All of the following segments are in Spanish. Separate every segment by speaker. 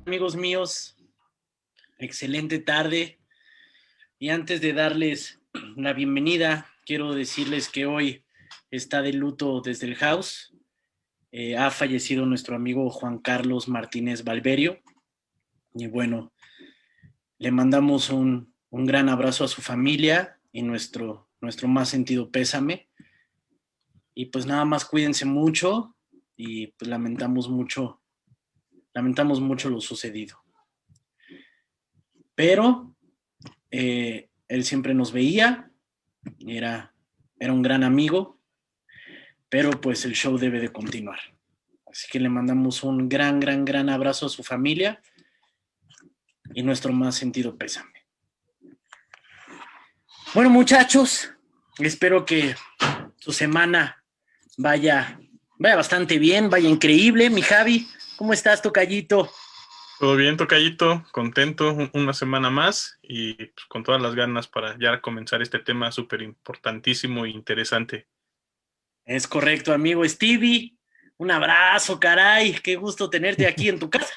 Speaker 1: Amigos míos? Excelente tarde. Y antes de darles la bienvenida, quiero decirles que hoy está de luto desde el house. Ha fallecido nuestro amigo Juan Carlos Martínez Valverio. Y bueno, le mandamos un gran abrazo a su familia y nuestro más sentido pésame. Y pues nada más cuídense mucho y pues lamentamos mucho lo sucedido. Pero él siempre nos veía, era un gran amigo, pero pues el show debe de continuar. Así que le mandamos un gran abrazo a su familia y nuestro más sentido pésame. Bueno, muchachos, espero que su semana vaya bastante bien, vaya increíble. Mi Javi, ¿cómo estás, tocallito?
Speaker 2: Todo bien, tocallito, contento, una semana más y pues, con todas las ganas para ya comenzar este tema súper importantísimo e interesante.
Speaker 1: Es correcto, amigo Stevie. Un abrazo, caray. Qué gusto tenerte aquí en tu casa.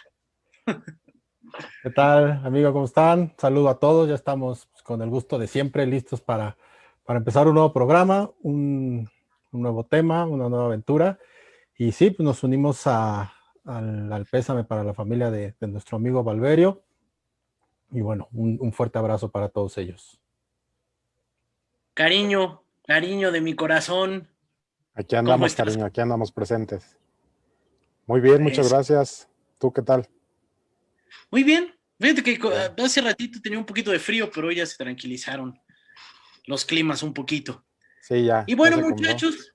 Speaker 3: ¿Qué tal, amigo? ¿Cómo están? Saludo a todos. Ya estamos con el gusto de siempre, listos para empezar un nuevo programa, un nuevo tema, una nueva aventura. Y sí, pues nos unimos al pésame para la familia de nuestro amigo Valverio. Y bueno, un fuerte abrazo para todos ellos.
Speaker 1: Cariño de mi corazón.
Speaker 4: Aquí
Speaker 1: ¿Cómo
Speaker 4: andamos,
Speaker 1: estás?
Speaker 4: cariño, aquí andamos presentes. Muy bien, muchas gracias. ¿Tú qué tal?
Speaker 1: Muy bien. Fíjate que hace ratito tenía un poquito de frío, pero hoy ya se tranquilizaron los climas un poquito.
Speaker 4: Sí, ya.
Speaker 1: Y bueno,
Speaker 4: ya
Speaker 1: muchachos,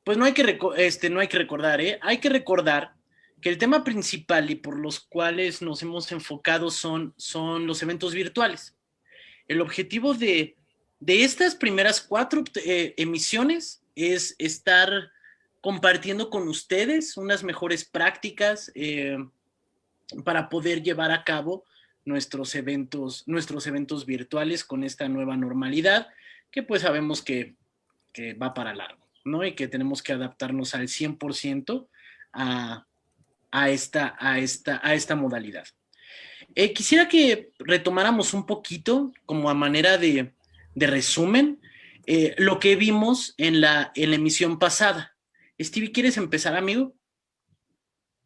Speaker 1: pues no hay que recordar, hay que recordar que el tema principal y por los cuales nos hemos enfocado son los eventos virtuales. El objetivo de estas primeras 4 emisiones es estar compartiendo con ustedes unas mejores prácticas para poder llevar a cabo nuestros eventos virtuales con esta nueva normalidad que pues sabemos que va para largo, ¿no? Y que tenemos que adaptarnos al 100% a esta modalidad. Quisiera que retomáramos un poquito, como a manera de resumen, lo que vimos en la emisión pasada. Stevie, ¿quieres empezar, amigo?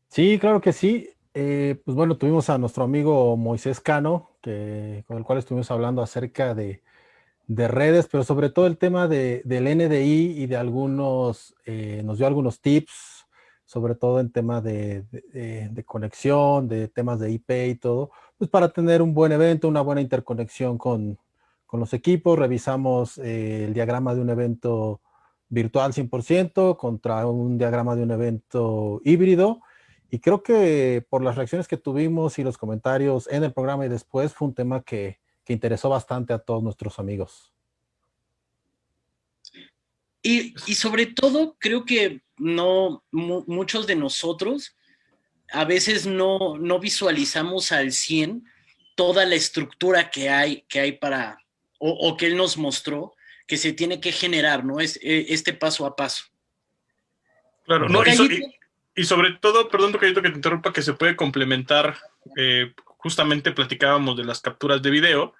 Speaker 3: Sí, claro que sí. Pues bueno, tuvimos a nuestro amigo Moisés Cano, con el cual estuvimos hablando acerca de redes, pero sobre todo el tema del NDI y de nos dio algunos tips, sobre todo en temas de conexión, de temas de IP y todo, pues para tener un buen evento, una buena interconexión con los equipos. Revisamos el diagrama de un evento virtual 100% contra un diagrama de un evento híbrido. Y creo que por las reacciones que tuvimos y los comentarios en el programa y después, fue un tema que interesó bastante a todos nuestros amigos.
Speaker 1: Y sobre todo, creo que muchos de nosotros a veces no visualizamos al 100 toda la estructura que hay para, o que él nos mostró, que se tiene que generar, ¿no? Este paso a paso.
Speaker 2: Claro, no, y sobre todo, perdón, tocallito, que te interrumpa, que se puede complementar, justamente platicábamos de las capturas de video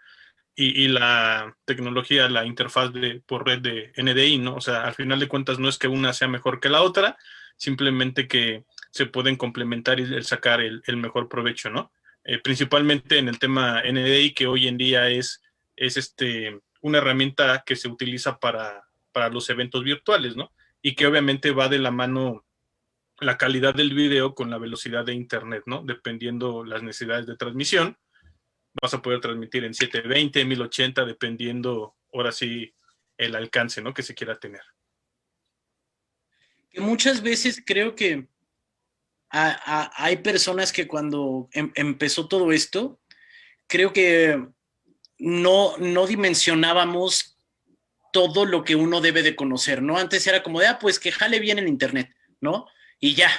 Speaker 2: y la tecnología, la interfaz por red de NDI, ¿no? O sea, al final de cuentas no es que una sea mejor que la otra, simplemente que se pueden complementar y sacar el mejor provecho, ¿no? Principalmente en el tema NDI, que hoy en día es una herramienta que se utiliza para los eventos virtuales, ¿no? Y que obviamente va de la mano la calidad del video con la velocidad de internet, ¿no? Dependiendo las necesidades de transmisión, vas a poder transmitir en 720, 1080, dependiendo, ahora sí, el alcance, ¿no? Que se quiera tener.
Speaker 1: Que muchas veces creo que hay personas que cuando empezó todo esto, creo que no dimensionábamos todo lo que uno debe de conocer, ¿no? Antes era como de, pues que jale bien en internet, ¿no? Y ya.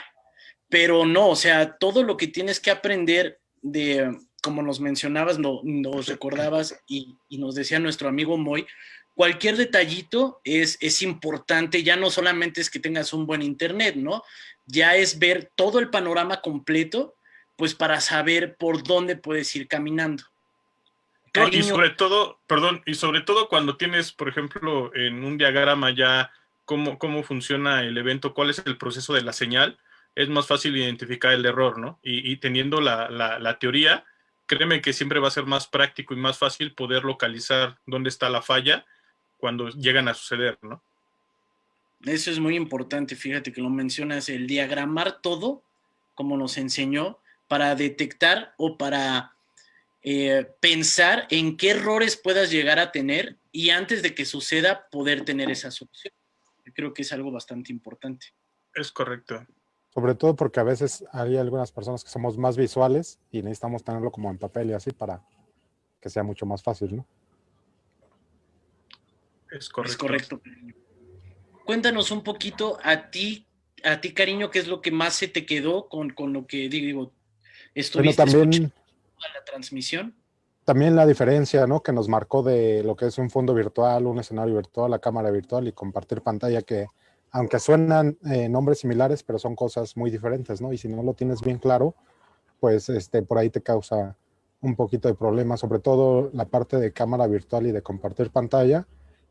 Speaker 1: Pero no, o sea, todo lo que tienes que aprender de, como nos mencionabas, nos recordabas y nos decía nuestro amigo Moy, cualquier detallito es importante, ya no solamente es que tengas un buen internet, ¿no? Ya es ver todo el panorama completo pues para saber por dónde puedes ir caminando.
Speaker 2: No, y sobre todo, perdón, y sobre todo cuando tienes, por ejemplo, en un diagrama ya cómo funciona el evento, cuál es el proceso de la señal, es más fácil identificar el error, ¿no? Y teniendo la teoría, créeme que siempre va a ser más práctico y más fácil poder localizar dónde está la falla cuando llegan a suceder, ¿no?
Speaker 1: Eso es muy importante, fíjate que lo mencionas, el diagramar todo, como nos enseñó, para detectar o para pensar en qué errores puedas llegar a tener y antes de que suceda poder tener esa solución. Yo creo que es algo bastante importante.
Speaker 2: Es correcto.
Speaker 4: Sobre todo porque a veces hay algunas personas que somos más visuales y necesitamos tenerlo como en papel y así para que sea mucho más fácil, ¿no?
Speaker 2: Es correcto.
Speaker 1: Es correcto. Cuéntanos un poquito a ti, cariño, qué es lo que más se te quedó con lo que digo, estuviste escuchando la transmisión.
Speaker 4: También la diferencia, ¿no?, que nos marcó de lo que es un fondo virtual, un escenario virtual, la cámara virtual y compartir pantalla, que aunque suenan nombres similares, pero son cosas muy diferentes, ¿no? Y si no lo tienes bien claro, pues por ahí te causa un poquito de problema, sobre todo la parte de cámara virtual y de compartir pantalla,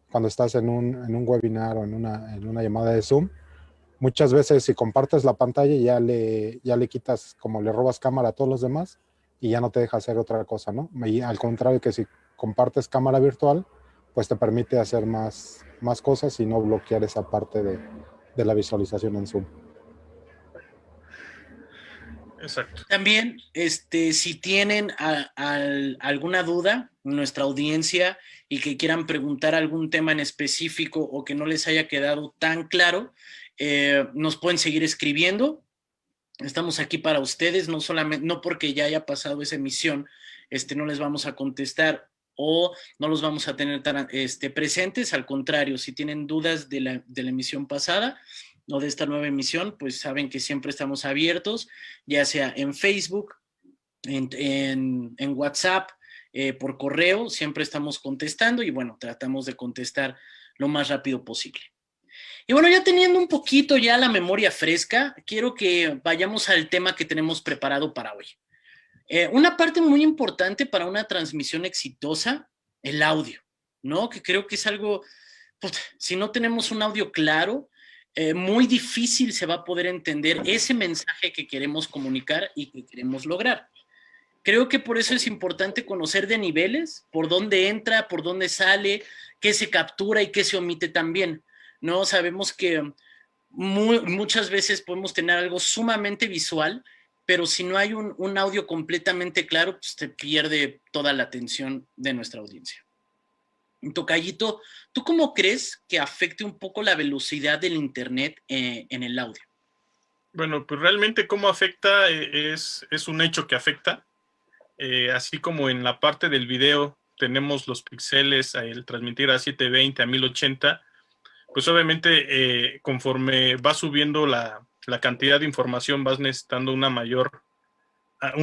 Speaker 4: cuando estás en un webinar o en una llamada de Zoom. Muchas veces si compartes la pantalla ya le quitas, como le robas cámara a todos los demás y ya no te deja hacer otra cosa, ¿no? Y al contrario que si compartes cámara virtual, pues te permite hacer más cosas y no bloquear esa parte de la visualización en Zoom.
Speaker 2: Exacto.
Speaker 1: También, si tienen alguna duda, nuestra audiencia, y que quieran preguntar algún tema en específico o que no les haya quedado tan claro, nos pueden seguir escribiendo. Estamos aquí para ustedes, no solamente, no porque ya haya pasado esa emisión, no les vamos a contestar o no los vamos a tener tan presentes. Al contrario, si tienen dudas de la emisión pasada o de esta nueva emisión, pues saben que siempre estamos abiertos, ya sea en Facebook, en WhatsApp, por correo, siempre estamos contestando y bueno, tratamos de contestar lo más rápido posible. Y bueno, ya teniendo un poquito ya la memoria fresca, quiero que vayamos al tema que tenemos preparado para hoy. Una parte muy importante para una transmisión exitosa, el audio, ¿no? Que creo que es algo, pues, si no tenemos un audio claro, muy difícil se va a poder entender ese mensaje que queremos comunicar y que queremos lograr. Creo que por eso es importante conocer de niveles, por dónde entra, por dónde sale, qué se captura y qué se omite también, ¿no? Sabemos que muchas veces podemos tener algo sumamente visual, pero si no hay un audio completamente claro, pues te pierde toda la atención de nuestra audiencia. Tocayito, ¿tú cómo crees que afecte un poco la velocidad del internet en el audio?
Speaker 2: Bueno, pues realmente cómo afecta es un hecho que afecta. Así como en la parte del video tenemos los píxeles, el transmitir a 720, a 1080, pues obviamente conforme va subiendo la cantidad de información vas necesitando un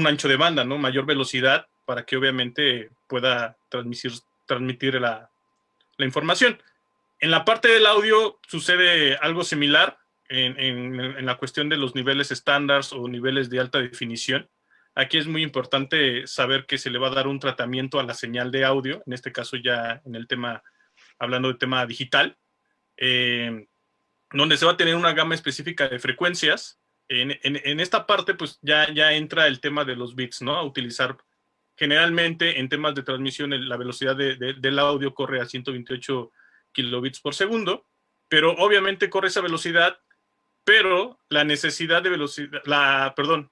Speaker 2: ancho de banda, ¿no? Mayor velocidad para que obviamente pueda transmitir la información. En la parte del audio sucede algo similar en la cuestión de los niveles estándar o niveles de alta definición. Aquí es muy importante saber que se le va a dar un tratamiento a la señal de audio, en este caso ya en el tema, hablando de tema digital, donde se va a tener una gama específica de frecuencias. En esta parte, pues ya entra el tema de los bits, ¿no? A utilizar generalmente en temas de transmisión, la velocidad del audio corre a 128 kilobits por segundo, pero obviamente corre esa velocidad, pero la necesidad de velocidad,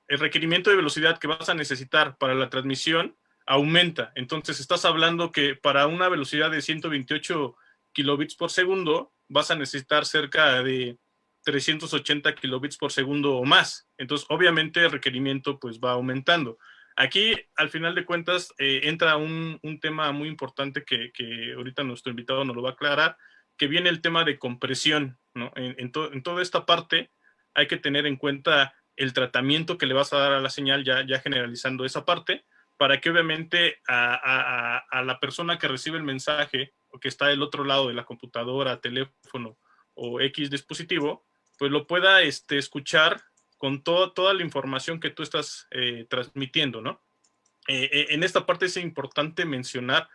Speaker 2: el requerimiento de velocidad que vas a necesitar para la transmisión aumenta. Entonces estás hablando que para una velocidad de 128 kilobits por segundo vas a necesitar cerca de 380 kilobits por segundo o más. Entonces obviamente el requerimiento pues va aumentando. Aquí, al final de cuentas, entra un tema muy importante que ahorita nuestro invitado nos lo va a aclarar, que viene el tema de compresión, ¿no? En toda esta parte hay que tener en cuenta el tratamiento que le vas a dar a la señal, ya generalizando esa parte, para que obviamente a la persona que recibe el mensaje o que está del otro lado de la computadora, teléfono o X dispositivo, pues lo pueda escuchar con toda la información que tú estás transmitiendo, ¿no? En esta parte es importante mencionar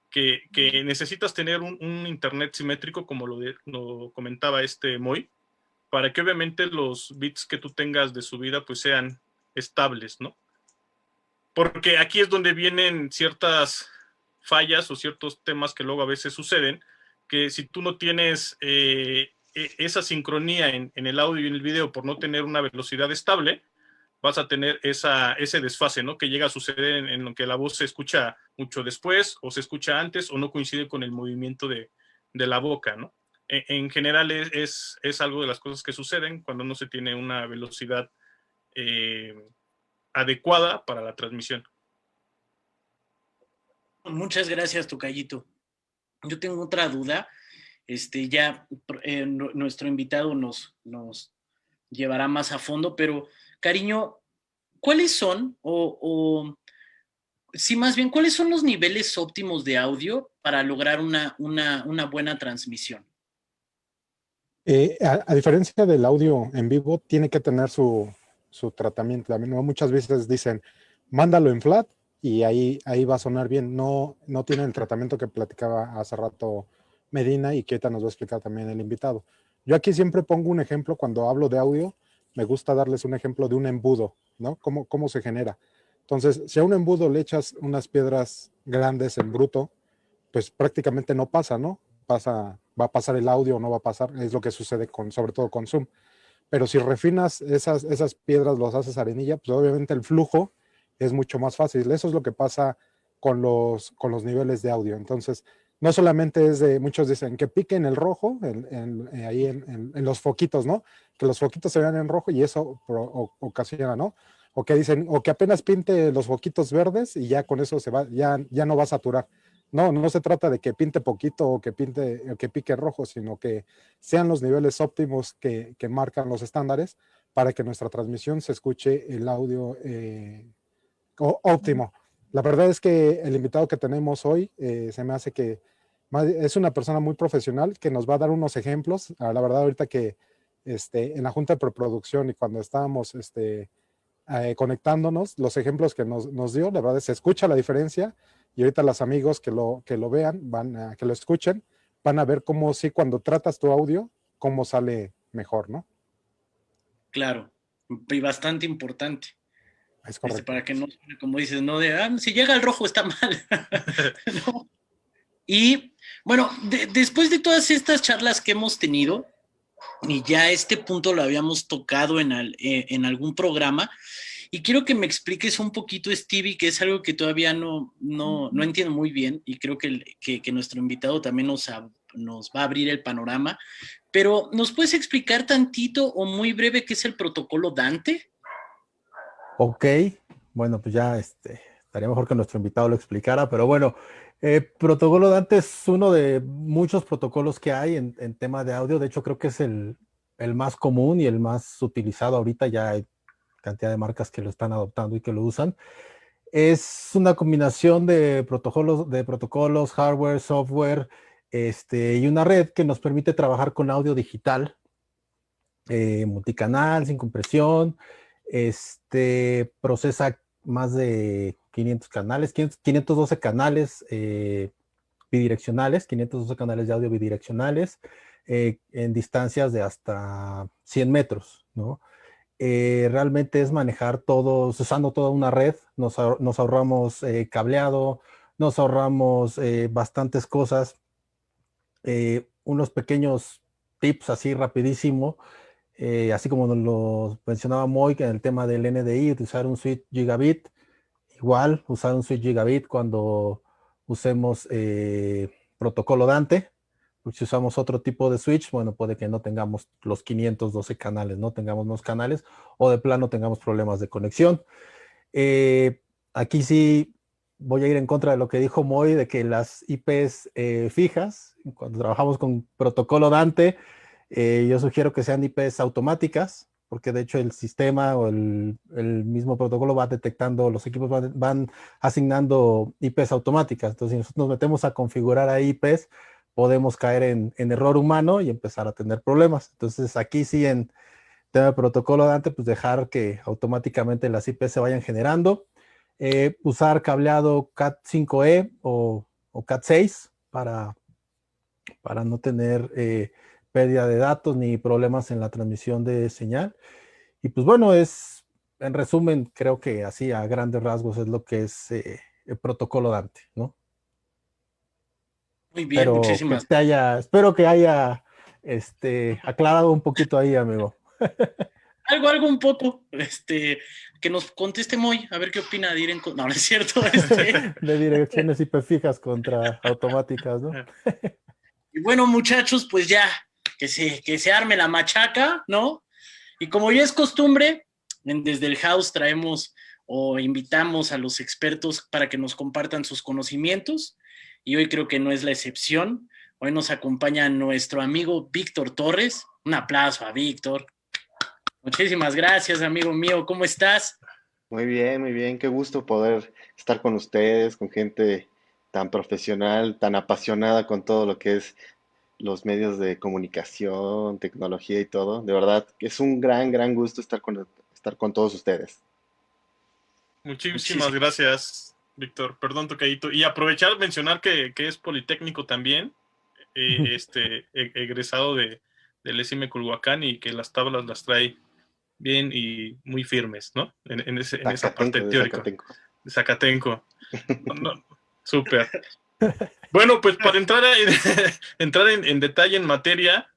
Speaker 2: que necesitas tener un internet simétrico, como lo comentaba Moy, para que obviamente los bits que tú tengas de subida pues sean estables, ¿no? Porque aquí es donde vienen ciertas fallas o ciertos temas que luego a veces suceden, que si tú no tienes esa sincronía en el audio y en el video por no tener una velocidad estable, vas a tener ese desfase, ¿no? Que llega a suceder en lo que la voz se escucha mucho después, o se escucha antes, o no coincide con el movimiento de la boca, ¿no? En general es algo de las cosas que suceden cuando no se tiene una velocidad adecuada para la transmisión.
Speaker 1: Muchas gracias, tocayito. Yo tengo otra duda. Nuestro invitado nos llevará más a fondo, pero cariño, ¿cuáles son, sí, más bien, cuáles son los niveles óptimos de audio para lograr una buena transmisión?
Speaker 4: A diferencia del audio en vivo, tiene que tener su tratamiento. ¿No? Muchas veces dicen, mándalo en flat y ahí va a sonar bien. No tiene el tratamiento que platicaba hace rato Medina y que ahorita nos va a explicar también el invitado. Yo aquí siempre pongo un ejemplo cuando hablo de audio. Me gusta darles un ejemplo de un embudo, ¿no? ¿Cómo se genera? Entonces, si a un embudo le echas unas piedras grandes en bruto, pues prácticamente no pasa, ¿no? Va a pasar el audio o no va a pasar, es lo que sucede sobre todo con Zoom. Pero si refinas esas piedras, los haces arenilla, pues obviamente el flujo es mucho más fácil. Eso es lo que pasa con los niveles de audio. Entonces, no solamente es muchos dicen que pique en el rojo, ahí en los foquitos, ¿no? Que los foquitos se vean en rojo y eso ocasiona, ¿no? O que dicen, o que apenas pinte los foquitos verdes y ya con eso ya no va a saturar. No se trata de que pinte poquito o que pique rojo, sino que sean los niveles óptimos que marcan los estándares para que nuestra transmisión se escuche el audio óptimo. La verdad es que el invitado que tenemos hoy se me hace que es una persona muy profesional que nos va a dar unos ejemplos. La verdad, ahorita que en la junta de preproducción y cuando estábamos conectándonos, los ejemplos que nos dio, la verdad se escucha la diferencia. Y ahorita los amigos que lo vean, que lo escuchen, van a ver cómo sí, cuando tratas tu audio, cómo sale mejor, ¿no?
Speaker 1: Claro, y bastante importante.
Speaker 4: Es correcto.
Speaker 1: Para que no, como dices, no si llega el rojo está mal. ¿No? Y bueno, después de todas estas charlas que hemos tenido, y ya este punto lo habíamos tocado en algún programa, y quiero que me expliques un poquito, Stevie, que es algo que todavía no entiendo muy bien, y creo que nuestro invitado también nos va a abrir el panorama, pero ¿nos puedes explicar tantito o muy breve qué es el protocolo Dante?
Speaker 3: Ok, bueno, pues ya estaría mejor que nuestro invitado lo explicara, pero bueno, protocolo Dante es uno de muchos protocolos que hay en tema de audio. De hecho, creo que es el más común y el más utilizado ahorita. Ya hay cantidad de marcas que lo están adoptando y que lo usan. Es una combinación de protocolos, hardware, software, y una red que nos permite trabajar con audio digital, multicanal, sin compresión. Procesa más de 500 canales, 512 canales bidireccionales, 512 canales de audio bidireccionales en distancias de hasta 100 metros, ¿no? Realmente es manejar todos, usando toda una red, nos ahorramos cableado, nos ahorramos bastantes cosas. Unos pequeños tips así rapidísimo, así como nos lo mencionaba Moy, que en el tema del NDI, utilizar un switch gigabit, igual usar un switch gigabit cuando usemos protocolo Dante. Si usamos otro tipo de switch, bueno, puede que no tengamos los 512 canales, no tengamos más canales, o de plano tengamos problemas de conexión. Aquí sí voy a ir en contra de lo que dijo Moy, de que las IPs fijas, cuando trabajamos con protocolo Dante, yo sugiero que sean IPs automáticas, porque de hecho el sistema o el mismo protocolo va detectando, los equipos van asignando IPs automáticas. Entonces, si nosotros nos metemos a configurar ahí IPs, podemos caer en error humano y empezar a tener problemas. Entonces, aquí sí, tema de protocolo Dante, pues dejar que automáticamente las IP se vayan generando. Usar cableado Cat5e o Cat6 para no tener pérdida de datos ni problemas en la transmisión de señal. Y pues bueno, en resumen, creo que así a grandes rasgos es lo que es el protocolo Dante, ¿no?
Speaker 1: Muy bien, muchísimas.
Speaker 3: Espero que haya aclarado un poquito ahí, amigo.
Speaker 1: Algo un poco, que nos conteste Moy, a ver qué opina de ir en... No, no es cierto,
Speaker 3: De direcciones IP fijas contra automáticas, ¿no?
Speaker 1: Y bueno, muchachos, pues ya, que se arme la machaca, ¿no? Y como ya es costumbre, desde el house traemos o invitamos a los expertos para que nos compartan sus conocimientos, y hoy creo que no es la excepción. Hoy nos acompaña nuestro amigo Víctor Torres. Un aplauso a Víctor. Muchísimas gracias, amigo mío. ¿Cómo estás?
Speaker 5: Muy bien. Qué gusto poder estar con ustedes, con gente tan profesional, tan apasionada con todo lo que es los medios de comunicación, tecnología y todo. De verdad, es un gran gusto estar con todos ustedes.
Speaker 2: Muchísimas gracias, Víctor. Perdón, tocadito. Y aprovechar mencionar que es Politécnico también, egresado del SIM Culhuacán y que las tablas las trae bien y muy firmes, ¿no? En esa parte teórica. De Zacatenco. No, súper. Bueno, pues para entrar en detalle en materia,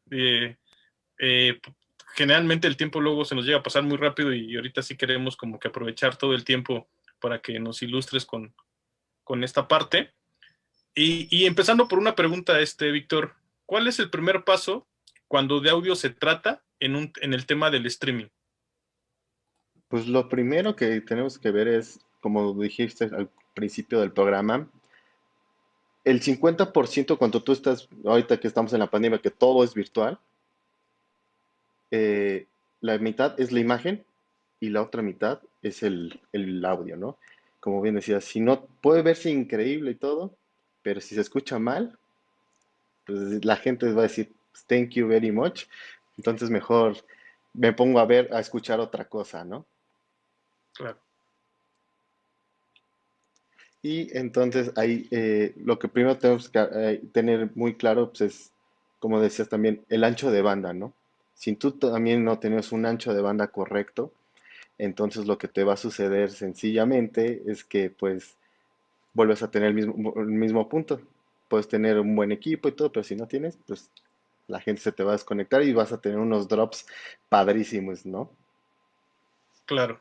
Speaker 2: generalmente el tiempo luego se nos llega a pasar muy rápido y ahorita sí queremos como que aprovechar todo el tiempo para que nos ilustres con esta parte. Y empezando por una pregunta, Víctor, ¿cuál es el primer paso cuando de audio se trata en el tema del streaming?
Speaker 5: Pues lo primero que tenemos que ver es, como dijiste al principio del programa, el 50% cuando tú estás, ahorita que estamos en la pandemia, que todo es virtual, la mitad es la imagen y la otra mitad es el audio, ¿no? Como bien decías, si no, puede verse increíble y todo, pero si se escucha mal, pues la gente va a decir, thank you very much, entonces mejor me pongo a escuchar otra cosa, ¿no?
Speaker 2: Claro.
Speaker 5: Y entonces ahí lo que primero tenemos que tener muy claro pues es, como decías también, el ancho de banda, ¿no? Si tú también no tienes un ancho de banda correcto, entonces lo que te va a suceder sencillamente es que pues vuelves a tener el mismo punto. Puedes tener un buen equipo y todo, pero si no tienes, pues la gente se te va a desconectar y vas a tener unos drops padrísimos, ¿no?
Speaker 2: Claro.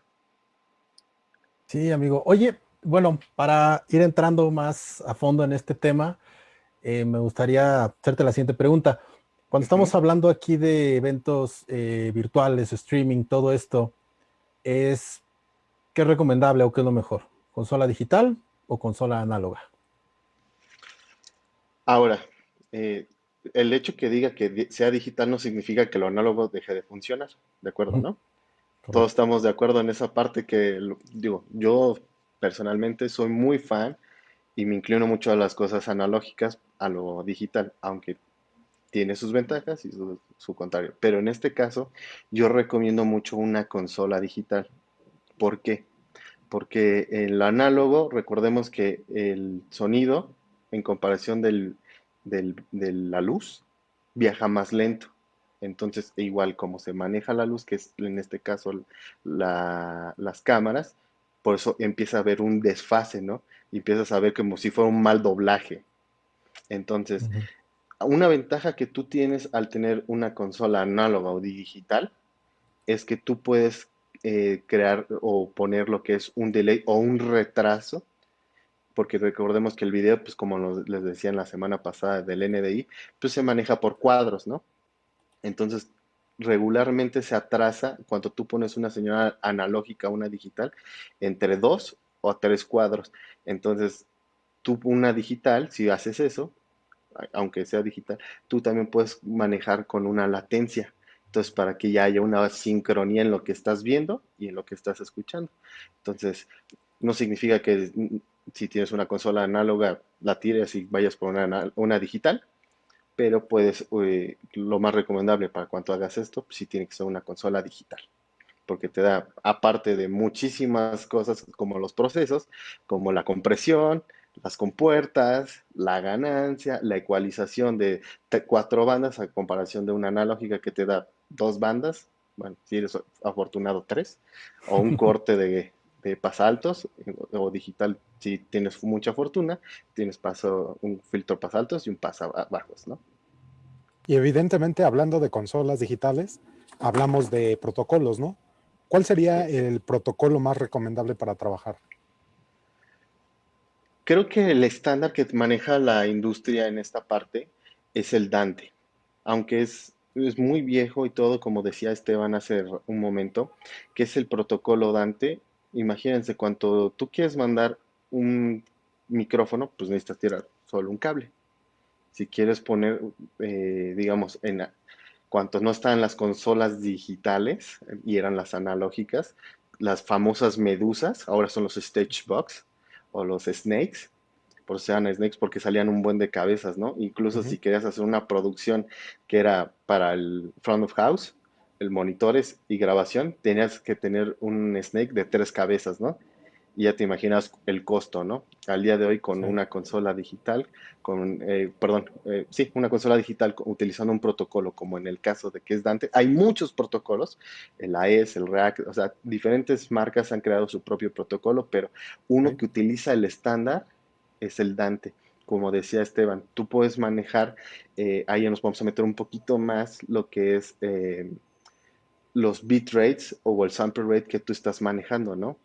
Speaker 3: Sí, amigo. Oye, bueno, para ir entrando más a fondo en este tema, me gustaría hacerte la siguiente pregunta. Cuando estamos hablando aquí de eventos virtuales, streaming, todo esto, ¿qué es recomendable o qué es lo mejor? ¿Consola digital o consola análoga?
Speaker 5: Ahora, el hecho que diga que sea digital no significa que lo análogo deje de funcionar, ¿de acuerdo, no? Todos estamos de acuerdo en esa parte digo, yo personalmente soy muy fan y me inclino mucho a las cosas analógicas, a lo digital, aunque tiene sus ventajas y su contrario. Pero en este caso, yo recomiendo mucho una consola digital. ¿Por qué? Porque en lo análogo, recordemos que el sonido, en comparación de la luz, viaja más lento. Entonces, igual como se maneja la luz, que es en este caso las cámaras, por eso empieza a haber un desfase, ¿no? Y empiezas a ver como si fuera un mal doblaje. Entonces, una ventaja que tú tienes al tener una consola análoga o digital es que tú puedes crear o poner lo que es un delay o un retraso, porque recordemos que el video, pues como les decía en la semana pasada del NDI, pues se maneja por cuadros, ¿no? Entonces, regularmente se atrasa cuando tú pones una señal analógica a una digital entre 2 o 3 cuadros. Entonces, tú una digital, si haces eso, aunque sea digital, tú también puedes manejar con una latencia. Entonces, para que ya haya una sincronía en lo que estás viendo y en lo que estás escuchando. Entonces, no significa que si tienes una consola análoga, la tires y vayas por una digital, pero puedes, lo más recomendable para cuando hagas esto, pues sí tiene que ser una consola digital, porque te da, aparte de muchísimas cosas como los procesos, como la compresión, las compuertas, la ganancia, la ecualización de 4 bandas a comparación de una analógica que te da 2 bandas, bueno, si eres afortunado 3, o un corte de pasaltos, o digital si tienes mucha fortuna, tienes un filtro pasaltos y un pasabajos, ¿no?
Speaker 4: Y evidentemente, hablando de consolas digitales, hablamos de protocolos, ¿no? ¿Cuál sería el protocolo más recomendable para trabajar?
Speaker 5: Creo que el estándar que maneja la industria en esta parte es el Dante, aunque es muy viejo y todo, como decía Esteban hace un momento, que es el protocolo Dante. Imagínense, cuando tú quieres mandar un micrófono, pues necesitas tirar solo un cable. Si quieres poner, digamos, cuanto no estaban las consolas digitales y eran las analógicas, las famosas medusas, ahora son los Stage Box o los Snakes, por eso se llaman Snakes porque salían un buen de cabezas, ¿no? Incluso si querías hacer una producción que era para el front of house, el monitores y grabación, tenías que tener un Snake de 3 cabezas, ¿no? Y ya te imaginas el costo, ¿no? Al día de hoy con
Speaker 4: Sí.
Speaker 5: una consola digital, sí, una consola digital utilizando un protocolo como en el caso de que es Dante. Hay muchos protocolos, el AES, el REACT, o sea, diferentes marcas han creado su propio protocolo, pero uno
Speaker 4: Ok.
Speaker 5: que utiliza el estándar es el Dante. Como decía Esteban, tú puedes manejar, ahí nos vamos a meter un poquito más lo que es los bit rates o el sample rate que tú estás manejando, ¿no?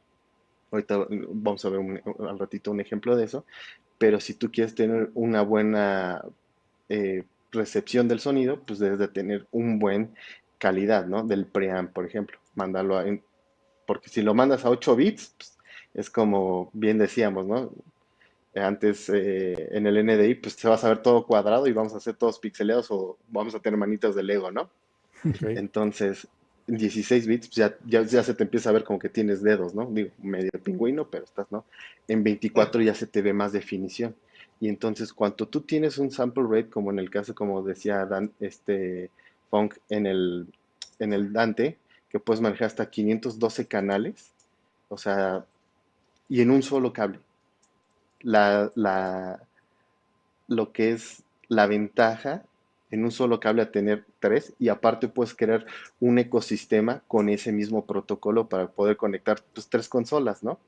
Speaker 5: Ahorita vamos a ver al ratito un ejemplo de eso, pero si tú quieres tener una buena recepción del sonido, pues debes de tener un buen calidad, ¿no? Del preamp, por ejemplo. Porque si lo mandas a 8 bits, pues, es como bien decíamos, ¿no? Antes en el NDI, pues se va a ver todo cuadrado y vamos a hacer todos pixeleados o vamos a tener manitas de Lego, ¿no?
Speaker 4: Ok.
Speaker 5: Entonces, en 16 bits, pues ya se te empieza a ver como que tienes dedos, ¿no? Digo, medio pingüino, pero estás, ¿no? En 24 ya se te ve más definición. Y entonces, cuando tú tienes un sample rate, como en el caso, como decía Funk en el Dante, que puedes manejar hasta 512 canales, o sea, y en un solo cable. La, la, lo que es la ventaja en un solo cable a tener 3 y aparte puedes crear un ecosistema con ese mismo protocolo para poder conectar pues, 3 consolas, ¿no?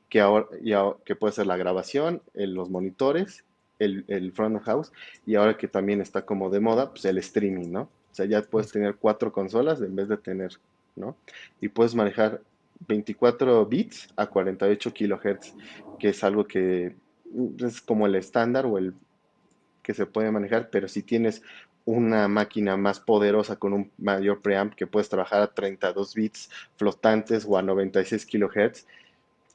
Speaker 5: Que puede ser la grabación, los monitores, el front of house y ahora que también está como de moda, pues el streaming, ¿no? O sea, ya puedes tener 4 consolas en vez de tener, ¿no? Y puedes manejar 24 bits a 48 kilohertz, que es algo que es como el estándar o el que se puede manejar, pero si tienes una máquina más poderosa con un mayor preamp que puedes trabajar a 32 bits flotantes o a 96 kilohertz,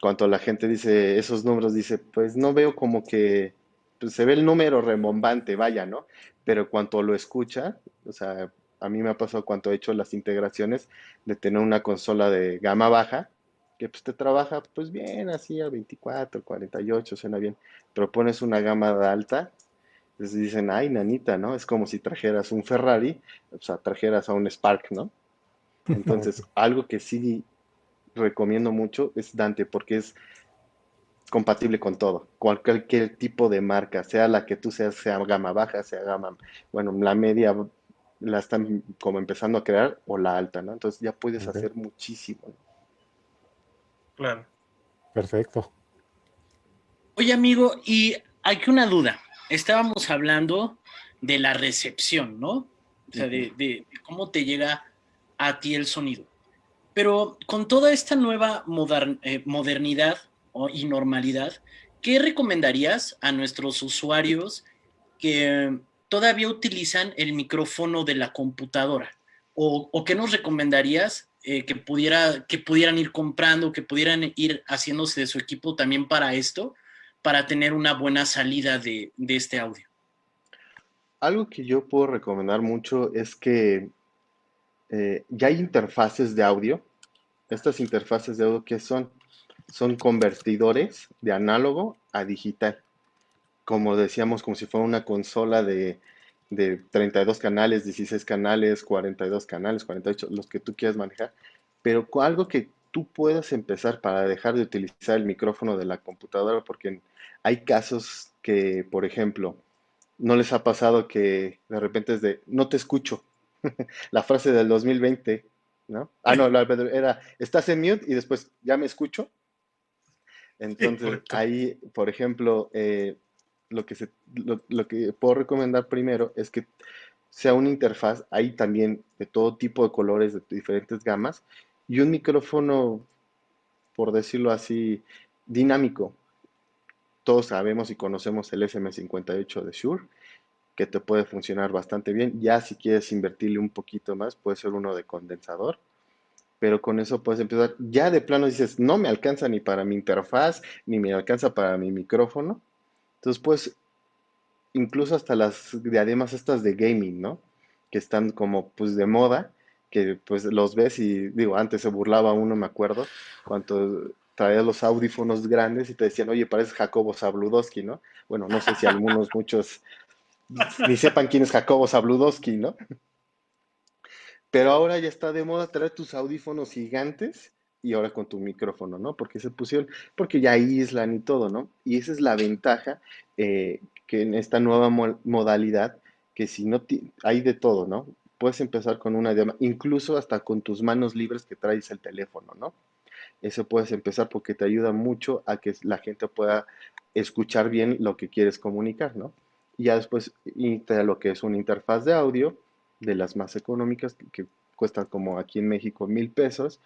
Speaker 5: cuando la gente dice esos números, dice, pues no veo como que pues, se ve el número rembombante, vaya, ¿no? Pero cuando lo escucha, o sea, a mí me ha pasado cuando he hecho las integraciones de tener una consola de gama baja, que pues te trabaja pues bien así a 24, 48, suena bien, pero pones una gama alta entonces dicen, ay, nanita, ¿no? Es como si trajeras un Ferrari, o sea, trajeras a un Spark, ¿no? Entonces,
Speaker 4: Ok.
Speaker 5: algo que sí recomiendo mucho es Dante, porque es compatible con todo, cualquier tipo de marca, sea la que tú seas, sea gama baja, sea gama, bueno, la media la están como empezando a crear o la alta, ¿no? Entonces ya puedes
Speaker 4: Ok.
Speaker 5: hacer muchísimo, ¿no?
Speaker 2: Claro.
Speaker 4: Perfecto.
Speaker 1: Oye, amigo, y hay que una duda. Estábamos hablando de la recepción, ¿no? O sea,
Speaker 5: Ujú.
Speaker 1: de cómo te llega a ti el sonido. Pero con toda esta nueva modernidad y normalidad, ¿qué recomendarías a nuestros usuarios que todavía utilizan el micrófono de la computadora? ¿O qué nos recomendarías que pudieran ir comprando, que pudieran ir haciéndose de su equipo también para esto, para tener una buena salida de este audio?
Speaker 5: Algo que yo puedo recomendar mucho es que ya hay interfaces de audio. Estas interfaces de audio, ¿qué son? Son convertidores de análogo a digital. Como decíamos, como si fuera una consola de 32 canales, 16 canales, 42 canales, 48, los que tú quieras manejar, pero algo que tú puedas empezar para dejar de utilizar el micrófono de la computadora, porque hay casos que, por ejemplo, ¿no les ha pasado que de repente es de, no te escucho? La frase del 2020, ¿no? Ah, no, era, estás en mute y después, ¿ya me escucho?
Speaker 2: Sí,
Speaker 5: Entonces,
Speaker 2: correcto.
Speaker 5: ahí, por ejemplo, lo que puedo recomendar primero es que sea una interfaz, hay también de todo tipo de colores, de diferentes gamas, y un micrófono, por decirlo así, dinámico. Todos sabemos y conocemos el SM58 de Shure, que te puede funcionar bastante bien. Ya si quieres invertirle un poquito más, puede ser uno de condensador, pero con eso puedes empezar. Ya de plano dices, no me alcanza ni para mi interfaz, ni me alcanza para mi micrófono. Entonces, pues, incluso hasta las diademas estas de gaming, ¿no? Que están como, pues, de moda, que pues los ves y, digo, antes se burlaba uno, me acuerdo, cuando traías los audífonos grandes y te decían, oye, pareces Jacobo Zabludowski, ¿no? Bueno, no sé si algunos, muchos, ni sepan quién es Jacobo Zabludowski, ¿no? Pero ahora ya está de moda traer tus audífonos gigantes y ahora con tu micrófono, ¿no? Porque se pusieron, porque ya aíslan y todo, ¿no? Y esa es la ventaja que en esta nueva modalidad, que si no hay de todo, ¿no? Puedes empezar con una diadema, incluso hasta con tus manos libres que traes el teléfono, ¿no? Eso puedes empezar porque te ayuda mucho a que la gente pueda escuchar bien lo que quieres comunicar, ¿no? Y ya después irte a lo que es una interfaz de audio, de las más económicas, que cuestan como aquí en México 1,000 pesos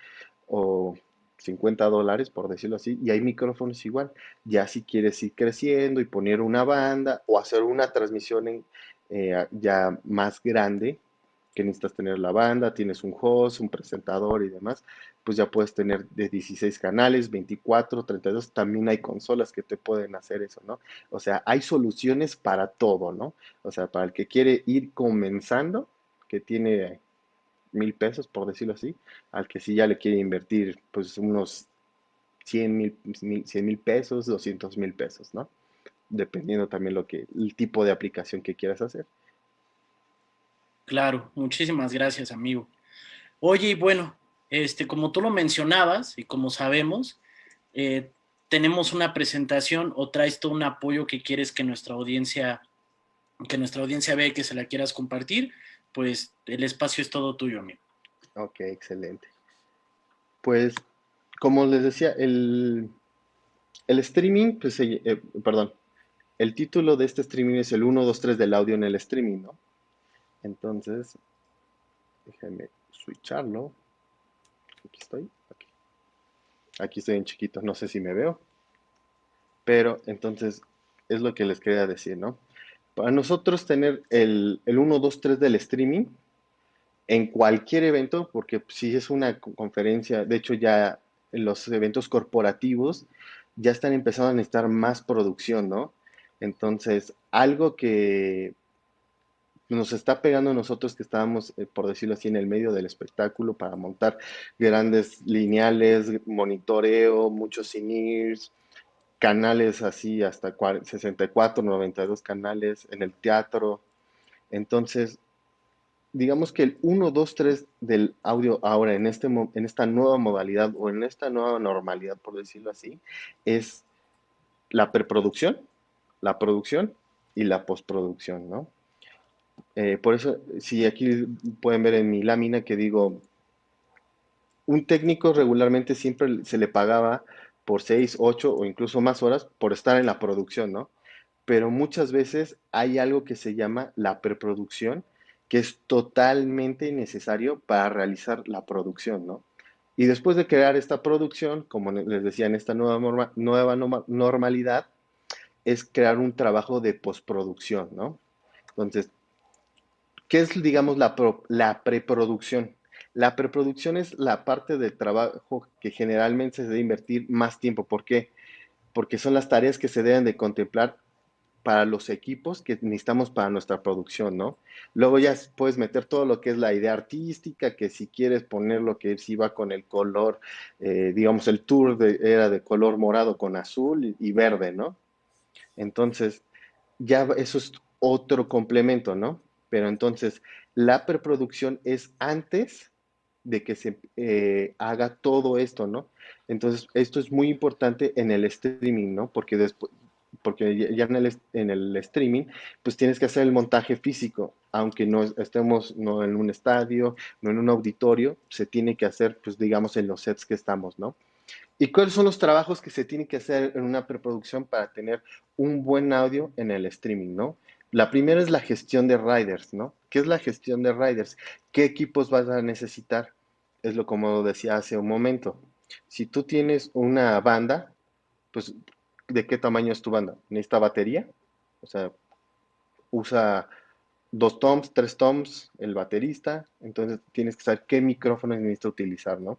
Speaker 5: o $50, por decirlo así, y hay micrófonos igual. Ya si quieres ir creciendo y poner una banda o hacer una transmisión ya más grande, que necesitas tener la banda, tienes un host, un presentador y demás, pues ya puedes tener de 16 canales, 24, 32, también hay consolas que te pueden hacer eso, ¿no? O sea, hay soluciones para todo, ¿no? O sea, para el que quiere ir comenzando, que tiene 1,000 pesos, por decirlo así, al que sí ya le quiere invertir, pues unos 100 mil pesos, 200,000 pesos, ¿no? Dependiendo también el tipo de aplicación que quieras hacer.
Speaker 1: Claro, muchísimas gracias, amigo. Oye, y bueno, como tú lo mencionabas y como sabemos, eh, tenemos una presentación o traes todo un apoyo que quieres que nuestra audiencia vea y que se la quieras compartir, pues el espacio es todo tuyo, amigo.
Speaker 5: Ok, excelente. Pues, como les decía, el streaming, pues, perdón, el título de este streaming es el 1, 2, 3 del audio en el streaming, ¿no? Entonces, déjenme switcharlo. Aquí estoy. Aquí estoy en chiquito, no sé si me veo. Pero entonces, es lo que les quería decir, ¿no? Para nosotros tener el 1, 2, 3 del streaming en cualquier evento, porque si es una conferencia, de hecho ya en los eventos corporativos ya están empezando a necesitar más producción, ¿no? Entonces, algo que nos está pegando a nosotros que estábamos, por decirlo así, en el medio del espectáculo para montar grandes lineales, monitoreo, muchos in-ears, canales así hasta 64, 92 canales en el teatro. Entonces, digamos que el 1, 2, 3 del audio ahora en esta nueva modalidad o en esta nueva normalidad, por decirlo así, es la preproducción, la producción y la postproducción, ¿no? Por eso, si aquí pueden ver en mi lámina que digo, un técnico regularmente siempre se le pagaba por 6, 8 o incluso más horas por estar en la producción, ¿no? Pero muchas veces hay algo que se llama la preproducción, que es totalmente necesario para realizar la producción, ¿no? Y después de crear esta producción, como les decía, en esta nueva normalidad, es crear un trabajo de postproducción, ¿no? Entonces, ¿qué es, digamos, la preproducción? La preproducción es la parte del trabajo que generalmente se debe invertir más tiempo. ¿Por qué? Porque son las tareas que se deben de contemplar para los equipos que necesitamos para nuestra producción, ¿no? Luego ya puedes meter todo lo que es la idea artística, que si quieres poner lo que sí va con el color, digamos, el tour era de color morado con azul y verde, ¿no? Entonces, ya eso es otro complemento, ¿no? Pero entonces, la preproducción es antes de que se haga todo esto, ¿no? Entonces, esto es muy importante en el streaming, ¿no? Porque después, porque ya en el streaming, pues tienes que hacer el montaje físico, aunque no estemos no en un estadio, no en un auditorio, se tiene que hacer, pues digamos, en los sets que estamos, ¿no? ¿Y cuáles son los trabajos que se tienen que hacer en una preproducción para tener un buen audio en el streaming, ¿no? La primera es la gestión de riders, ¿no? ¿Qué es la gestión de riders? ¿Qué equipos vas a necesitar? Es lo como decía hace un momento. Si tú tienes una banda, pues, ¿de qué tamaño es tu banda? ¿Necesita batería? O sea, usa 2 toms, 3 toms, el baterista. Entonces tienes que saber qué micrófonos necesita utilizar, ¿no?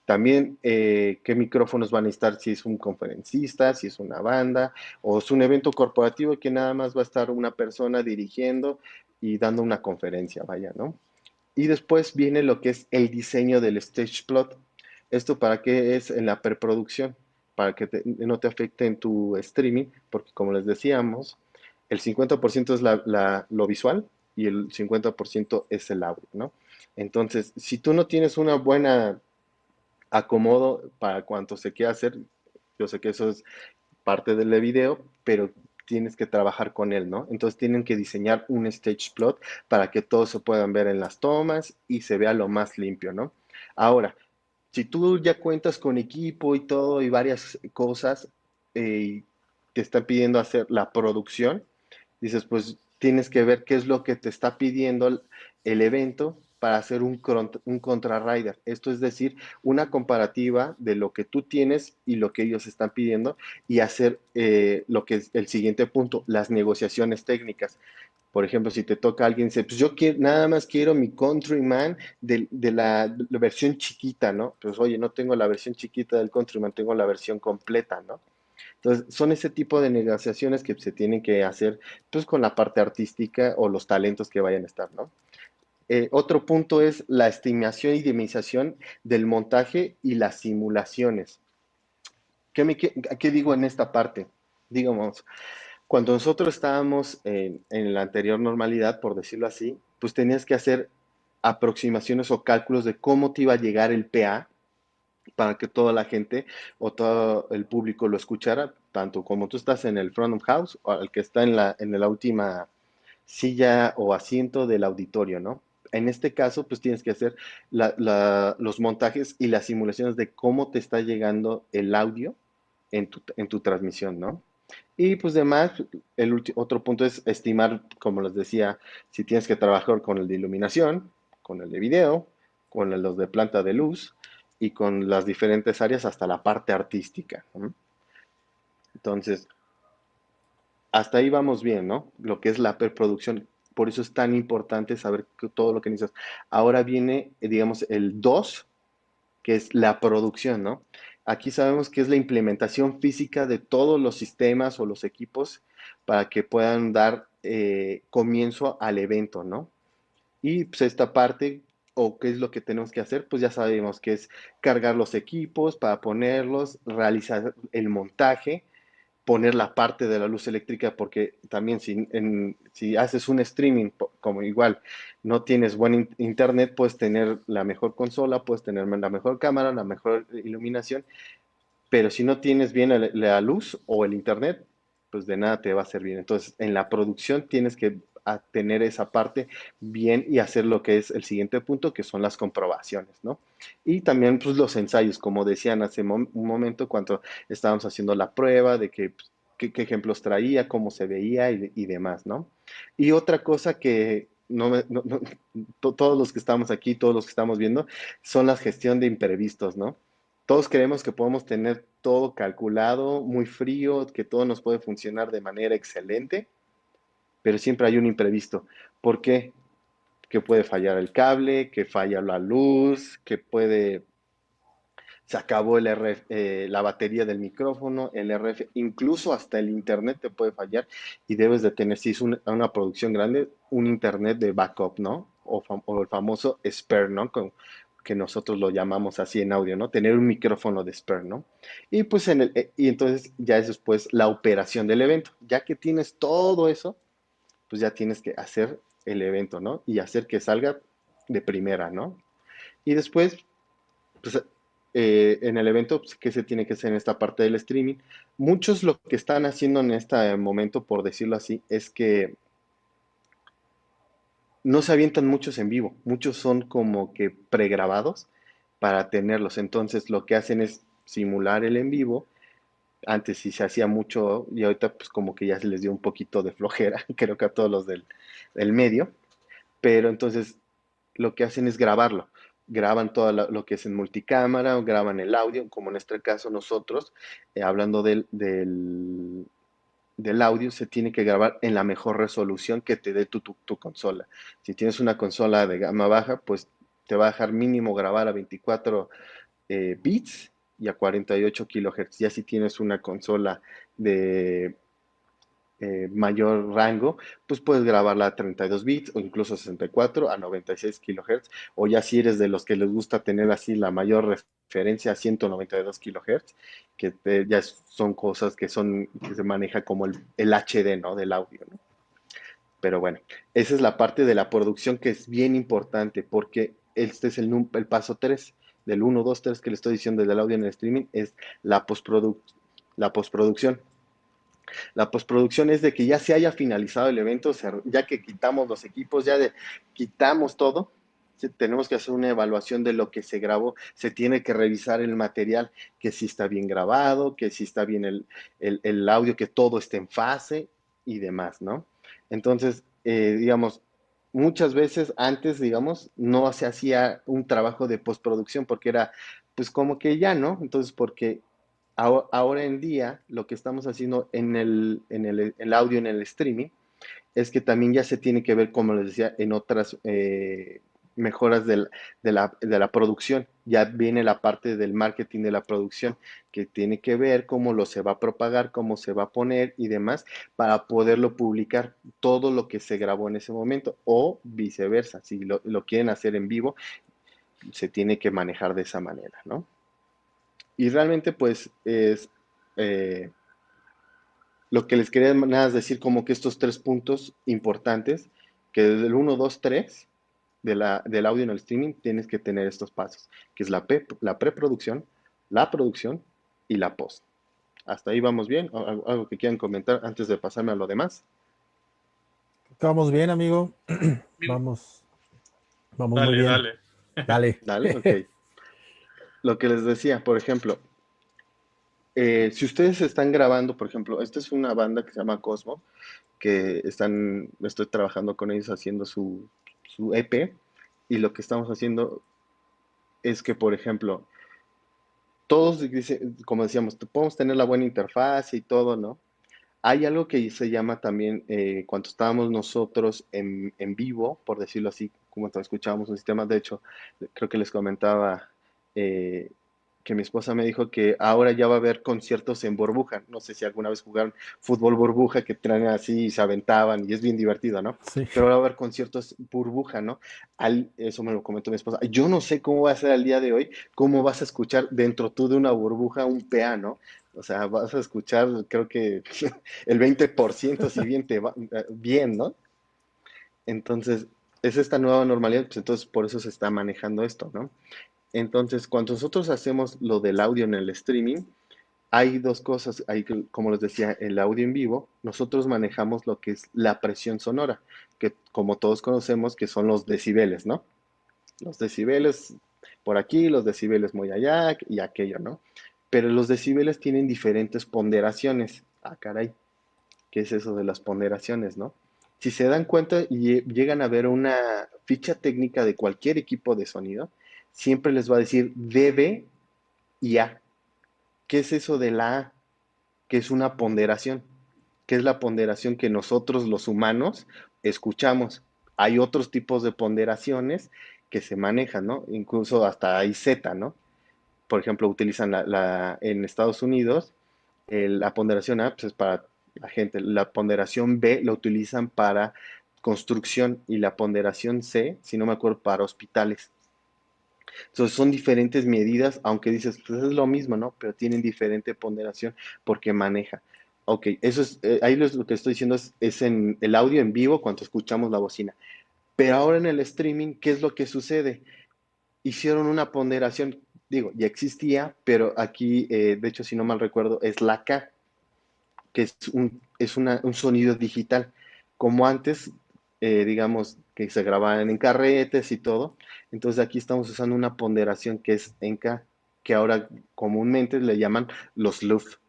Speaker 5: También qué micrófonos van a estar si es un conferencista, si es una banda o es un evento corporativo que nada más va a estar una persona dirigiendo y dando una conferencia, vaya, ¿no? Y después viene lo que es el diseño del stage plot. ¿Esto para qué es en la preproducción? Para que no te afecte en tu streaming, porque como les decíamos, el 50% es lo visual y el 50% es el audio, ¿no? Entonces, si tú no tienes una buena acomodo para cuanto se quiera hacer. Yo sé que eso es parte del video, pero tienes que trabajar con él, ¿no? Entonces tienen que diseñar un stage plot para que todos se puedan ver en las tomas y se vea lo más limpio, ¿no? Ahora, si tú ya cuentas con equipo y todo y varias cosas y te están pidiendo hacer la producción, dices, pues tienes que ver qué es lo que te está pidiendo el evento para hacer un contra-rider. Esto es decir, una comparativa de lo que tú tienes y lo que ellos están pidiendo y hacer lo que es el siguiente punto, las negociaciones técnicas. Por ejemplo, si te toca a alguien, dice, pues yo nada más quiero mi Countryman de la versión chiquita, ¿no? Pues oye, no tengo la versión chiquita del Countryman, tengo la versión completa, ¿no? Entonces, son ese tipo de negociaciones que se tienen que hacer pues con la parte artística o los talentos que vayan a estar, ¿no? Otro punto es la estimación y dimensión del montaje y las simulaciones. ¿Qué digo en esta parte? Digamos, cuando nosotros estábamos en la anterior normalidad, por decirlo así, pues tenías que hacer aproximaciones o cálculos de cómo te iba a llegar el PA para que toda la gente o todo el público lo escuchara, tanto como tú estás en el front of house o el que está en la última silla o asiento del auditorio, ¿no? En este caso, pues tienes que hacer los montajes y las simulaciones de cómo te está llegando el audio en tu transmisión, ¿no? Y pues además, otro punto es estimar, como les decía, si tienes que trabajar con el de iluminación, con el de video, con los de planta de luz y con las diferentes áreas hasta la parte artística, ¿no? Entonces, hasta ahí vamos bien, ¿no? Lo que es la preproducción. Por eso es tan importante saber todo lo que necesitas. Ahora viene, digamos, el 2, que es la producción, ¿no? Aquí sabemos que es la implementación física de todos los sistemas o los equipos para que puedan dar comienzo al evento, ¿no? Y pues esta parte, o qué es lo que tenemos que hacer, pues ya sabemos que es cargar los equipos para ponerlos, realizar el montaje, poner la parte de la luz eléctrica, porque también si haces un streaming, como igual no tienes buen internet, puedes tener la mejor consola, puedes tener la mejor cámara, la mejor iluminación, pero si no tienes bien la luz o el internet, pues de nada te va a servir. Entonces, en la producción tienes que tener esa parte bien y hacer lo que es el siguiente punto, que son las comprobaciones, ¿no? Y también, pues, los ensayos, como decían hace un momento, cuando estábamos haciendo la prueba de pues, qué ejemplos traía, cómo se veía y demás, ¿no? Y otra cosa que todos los que estamos aquí, todos los que estamos viendo, son la gestión de imprevistos, ¿no? Todos creemos que podemos tener todo calculado, muy frío, que todo nos puede funcionar de manera excelente, pero siempre hay un imprevisto. ¿Por qué? Que puede fallar el cable, que falla la luz, se acabó la batería del micrófono, el RF, incluso hasta el internet te puede fallar y debes de tener, si es una producción grande, un internet de backup, ¿no? O el famoso spare, ¿no? Que nosotros lo llamamos así en audio, ¿no? Tener un micrófono de spare, ¿no? Y pues y entonces ya es después la operación del evento. Ya que tienes todo eso, pues ya tienes que hacer el evento, ¿no? Y hacer que salga de primera, ¿no? Y después, pues, en el evento, pues, ¿qué se tiene que hacer en esta parte del streaming? Muchos lo que están haciendo en este momento, por decirlo así, es que no se avientan muchos en vivo, muchos son como que pregrabados para tenerlos. Entonces lo que hacen es simular el en vivo. Antes sí se hacía mucho y ahorita pues como que ya se les dio un poquito de flojera, creo que a todos los del medio, pero entonces lo que hacen es grabarlo. Graban todo lo que es en multicámara, o graban el audio, como en este caso nosotros, hablando del audio, se tiene que grabar en la mejor resolución que te dé tu consola. Si tienes una consola de gama baja, pues te va a dejar mínimo grabar a 24 bits y a 48 kilohertz. Ya si tienes una consola de mayor rango, pues puedes grabarla a 32 bits o incluso 64 a 96 kilohertz. O ya si eres de los que les gusta tener así la mayor referencia a 192 kilohertz, que ya son cosas que se maneja como el HD, ¿no? Del audio, ¿no? Pero bueno, esa es la parte de la producción que es bien importante porque este es el paso 3 del 1, 2, 3 que le estoy diciendo del audio en el streaming, es la postproducción. La postproducción es de que ya se haya finalizado el evento, ya que quitamos los equipos, quitamos todo, tenemos que hacer una evaluación de lo que se grabó, se tiene que revisar el material, que si está bien grabado, que si está bien el audio, que todo esté en fase y demás, ¿no? Entonces, digamos, muchas veces antes, digamos, no se hacía un trabajo de postproducción porque era, pues como que ya, ¿no? Entonces, porque ahora en día lo que estamos haciendo en el audio, en el streaming, es que también ya se tiene que ver, como les decía, en otras mejoras de la producción. Ya viene la parte del marketing de la producción, que tiene que ver cómo lo se va a propagar, cómo se va a poner y demás, para poderlo publicar todo lo que se grabó en ese momento, o viceversa. Si lo quieren hacer en vivo, se tiene que manejar de esa manera, ¿no? Y realmente, pues, es lo que les quería nada decir, como que estos 3 puntos importantes, que desde el 1, 2, 3 del audio en el streaming tienes que tener estos pasos, que es la preproducción, la producción y la post. Hasta ahí vamos bien. ¿Algo que quieran comentar antes de pasarme a lo demás?
Speaker 3: Vamos bien, amigo. Vamos muy
Speaker 2: Dale,
Speaker 3: bien.
Speaker 2: dale.
Speaker 3: Dale.
Speaker 5: Dale, ok. Lo que les decía, por ejemplo, si ustedes están grabando, por ejemplo, esta es una banda que se llama Cosmo, que estoy trabajando con ellos haciendo su EP, y lo que estamos haciendo es que, por ejemplo, todos dicen, como decíamos, podemos tener la buena interfaz y todo, ¿no? Hay algo que se llama también, cuando estábamos nosotros en vivo, por decirlo así, como escuchábamos un sistema, de hecho, creo que les comentaba que mi esposa me dijo que ahora ya va a haber conciertos en burbuja. No sé si alguna vez jugaron fútbol burbuja, que traen así y se aventaban y es bien divertido, ¿no?
Speaker 3: Sí.
Speaker 5: Pero ahora va a haber conciertos burbuja, ¿no? Eso me lo comentó mi esposa. Yo no sé cómo va a ser el día de hoy, cómo vas a escuchar dentro tú de una burbuja un PA, ¿no? O sea, vas a escuchar, creo que el 20%, si bien te va bien, ¿no? Entonces, es esta nueva normalidad, pues entonces por eso se está manejando esto, ¿no? Entonces, cuando nosotros hacemos lo del audio en el streaming, hay dos cosas, hay, como les decía, el audio en vivo, nosotros manejamos lo que es la presión sonora, que como todos conocemos, que son los decibeles, ¿no? Los decibeles por aquí, los decibeles muy allá y aquello, ¿no? Pero los decibeles tienen diferentes ponderaciones. Ah, caray, ¿qué es eso de las ponderaciones, no? Si se dan cuenta y llegan a ver una ficha técnica de cualquier equipo de sonido, siempre les va a decir dB y A. ¿Qué es eso de la A? Que es una ponderación. ¿Qué es la ponderación que nosotros los humanos escuchamos? Hay otros tipos de ponderaciones que se manejan, ¿no? Incluso hasta hay Z, ¿no? Por ejemplo, utilizan en Estados Unidos, la ponderación A pues es para la gente, la ponderación B la utilizan para construcción y la ponderación C, si no me acuerdo, para hospitales. Entonces son diferentes medidas, aunque dices, pues es lo mismo, ¿no? Pero tienen diferente ponderación porque maneja. Ok, eso es, ahí lo que estoy diciendo es en el audio en vivo cuando escuchamos la bocina. Pero ahora en el streaming, ¿qué es lo que sucede? Hicieron una ponderación, digo, ya existía, pero aquí, de hecho, si no mal recuerdo, es la K, que un sonido digital. Como antes, digamos, que se grababan en carretes y todo, entonces aquí estamos usando una ponderación que es en K, que ahora comúnmente le llaman los loops.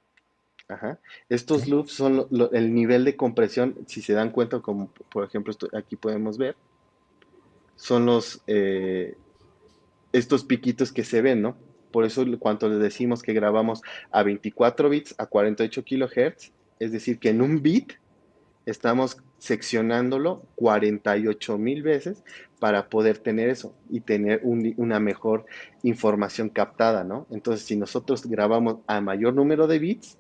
Speaker 5: Ajá. Estos
Speaker 3: Ok.
Speaker 5: loops son el nivel de compresión, si se dan cuenta, como por ejemplo aquí podemos ver, son estos piquitos que se ven, ¿no? Por eso cuando les decimos que grabamos a 24 bits a 48 kilohertz, es decir, que en un bit estamos seccionándolo 48,000 veces para poder tener eso y tener una mejor información captada, ¿no? Entonces, si nosotros grabamos a mayor número de bits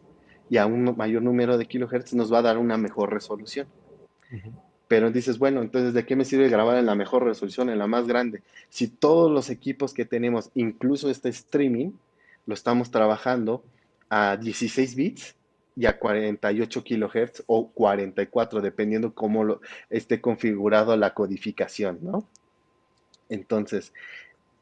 Speaker 5: y a un mayor número de kilohertz, nos va a dar una mejor resolución.
Speaker 3: Ujú.
Speaker 5: Pero dices, bueno, entonces, ¿de qué me sirve grabar en la mejor resolución, en la más grande? Si todos los equipos que tenemos, incluso este streaming, lo estamos trabajando a 16 bits y a 48 kilohertz o 44, dependiendo cómo esté configurado la codificación, ¿no? Entonces,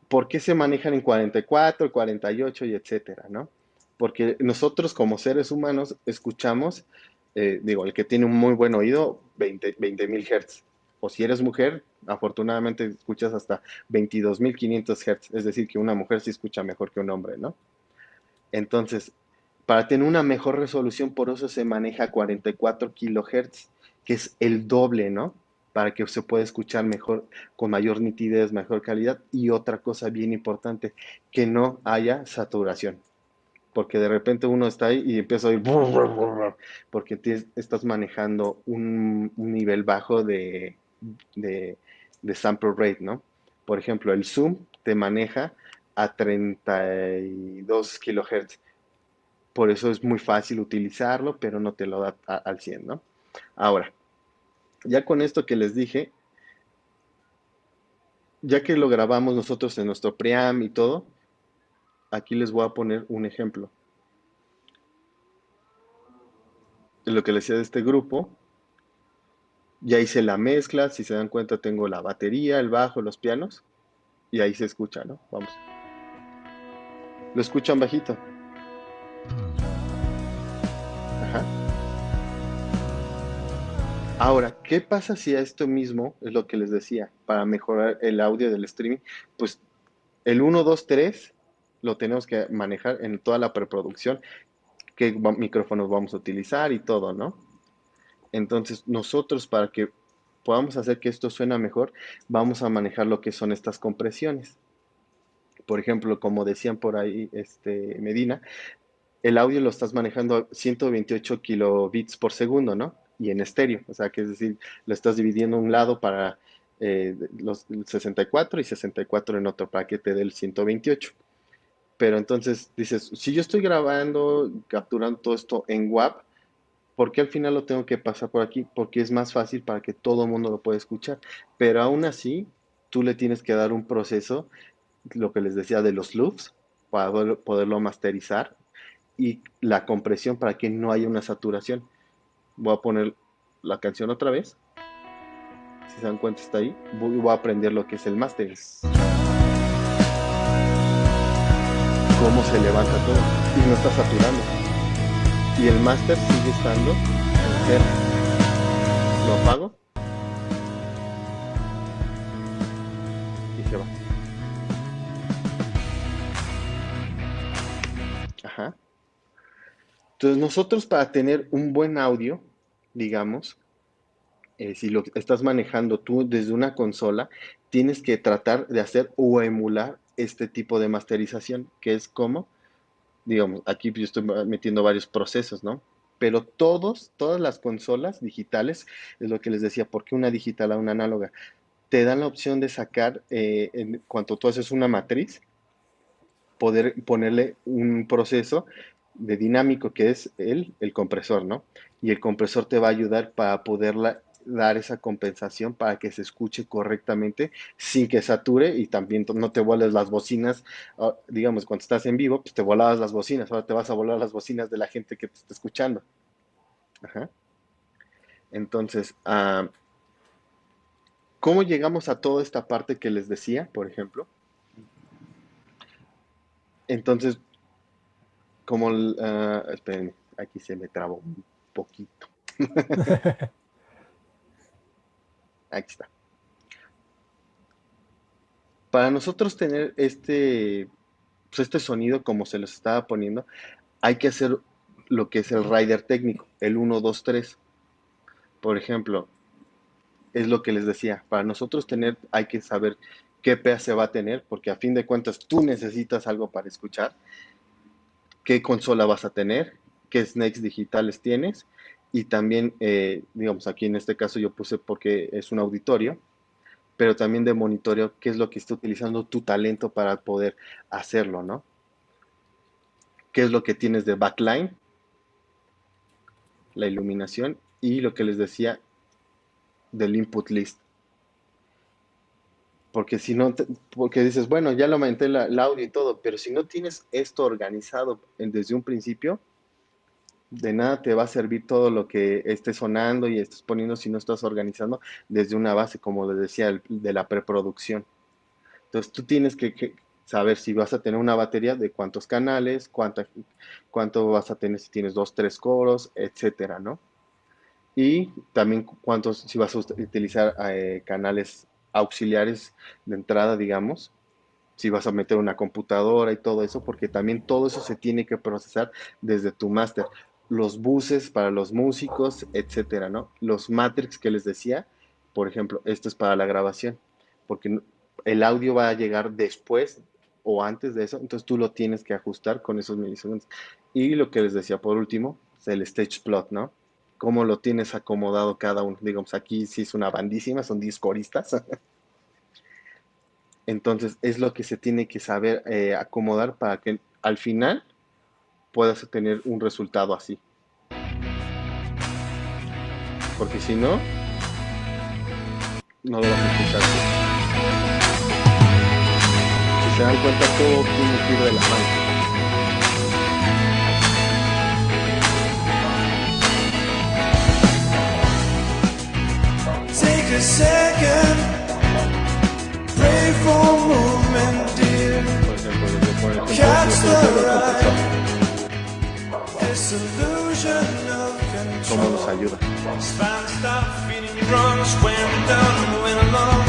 Speaker 5: ¿por qué se manejan en 44, 48 y etcétera, ¿no? Porque nosotros como seres humanos escuchamos, digo, el que tiene un muy buen oído, 20,000 Hz. O si eres mujer, afortunadamente escuchas hasta 22,500 Hz. Es decir, que una mujer sí escucha mejor que un hombre, ¿no? Entonces, para tener una mejor resolución, por eso se maneja 44 kilohertz, que es el doble, ¿no? Para que se pueda escuchar mejor, con mayor nitidez, mejor calidad. Y otra cosa bien importante, que no haya saturación. Porque de repente uno está ahí y empieza a oír, porque estás manejando un nivel bajo de, de sample rate, ¿no? Por ejemplo, el Zoom te maneja a 32 kilohertz. Por eso es muy fácil utilizarlo, pero no te lo da al 100, ¿no? Ahora, ya con esto que les dije, ya que lo grabamos nosotros en nuestro preamp y todo, aquí les voy a poner un ejemplo. De lo que les decía de este grupo, ya hice la mezcla, si se dan cuenta tengo la batería, el bajo, los pianos, y ahí se escucha, ¿no? Vamos. Lo escuchan bajito. Ajá. Ahora, ¿qué pasa si a esto mismo, es lo que les decía, para mejorar el audio del streaming? Pues el 1, 2, 3 lo tenemos que manejar en toda la preproducción, qué micrófonos vamos a utilizar y todo, ¿no? Entonces, nosotros para que podamos hacer que esto suene mejor, vamos a manejar lo que son estas compresiones. Por ejemplo, como decían por ahí, Medina, el audio lo estás manejando a 128 kilobits por segundo, ¿no? Y en estéreo, o sea, que es decir, lo estás dividiendo un lado para los 64 y 64 en otro para que te dé el 128. Pero entonces dices, si yo estoy grabando, capturando todo esto en WAV, ¿por qué al final lo tengo que pasar por aquí? Porque es más fácil para que todo el mundo lo pueda escuchar. Pero aún así, tú le tienes que dar un proceso, lo que les decía de los loops, para poderlo masterizar y la compresión para que no haya una saturación. Voy a poner la canción otra vez. Si se dan cuenta, está ahí. Voy a aprender lo que es el mastering. Cómo se levanta todo. Y no está saturando. Y el master sigue estando en cero. Lo apago y se va. Ajá. Entonces nosotros para tener un buen audio, digamos, si lo estás manejando tú desde una consola, tienes que tratar de hacer o emular este tipo de masterización, que es como, digamos, aquí yo estoy metiendo varios procesos, ¿no? Pero todas las consolas digitales, es lo que les decía, ¿por qué una digital a una análoga? Te dan la opción de sacar, en cuanto tú haces una matriz, poder ponerle un proceso de dinámico que es el compresor, ¿no? Y el compresor te va a ayudar para poderla dar esa compensación para que se escuche correctamente sin que sature y también no te vueles las bocinas, digamos, cuando estás en vivo, pues te volabas las bocinas, ahora te vas a volar las bocinas de la gente que te está escuchando. Ajá. Entonces, ¿Cómo llegamos a toda esta parte que les decía, por ejemplo? Entonces, espérenme, aquí se me trabó un poquito. Aquí está. Para nosotros tener pues este sonido como se los estaba poniendo, hay que hacer lo que es el rider técnico, el 1, 2, 3. Por ejemplo, es lo que les decía, para nosotros hay que saber qué PA se va a tener, porque a fin de cuentas tú necesitas algo para escuchar, qué consola vas a tener, qué snakes digitales tienes, y también, digamos, aquí en este caso yo puse porque es un auditorio, pero también de monitoreo qué es lo que está utilizando tu talento para poder hacerlo, ¿no? ¿Qué es lo que tienes de backline? La iluminación y lo que les decía del input list. Porque si no, porque dices, bueno, ya lo aumenté el audio y todo, pero si no tienes esto organizado desde un principio, de nada te va a servir todo lo que esté sonando y estés poniendo si no estás organizando desde una base, como les decía, de la preproducción. Entonces tú tienes que saber si vas a tener una batería de cuántos canales, cuánto vas a tener si tienes 2, 3 coros, etcétera, ¿no? Y también si vas a utilizar canales auxiliares de entrada, digamos, si vas a meter una computadora y todo eso, porque también todo eso se tiene que procesar desde tu máster. Los buses para los músicos, etcétera, ¿no? Los matrix que les decía, por ejemplo, esto es para la grabación, porque el audio va a llegar después o antes de eso, entonces tú lo tienes que ajustar con esos milisegundos. Y lo que les decía por último, es el stage plot, ¿no? Cómo lo tienes acomodado cada uno. Digamos, aquí sí es una bandísima, son 10 coristas. Entonces es lo que se tiene que saber acomodar para que al final puedas tener un resultado así. Porque si no, no lo vas a escuchar. Si se dan cuenta, todo tiene que ir de la mano.
Speaker 6: Take a second, pray for movement, dear.
Speaker 5: Por ejemplo, desde por ejemplo,
Speaker 6: Catch
Speaker 5: este
Speaker 6: the
Speaker 5: es el otro
Speaker 6: ride. This illusion of
Speaker 5: cómo nos
Speaker 6: control.
Speaker 5: ayuda.
Speaker 6: Spine stop feeding me runs when we're done moving along.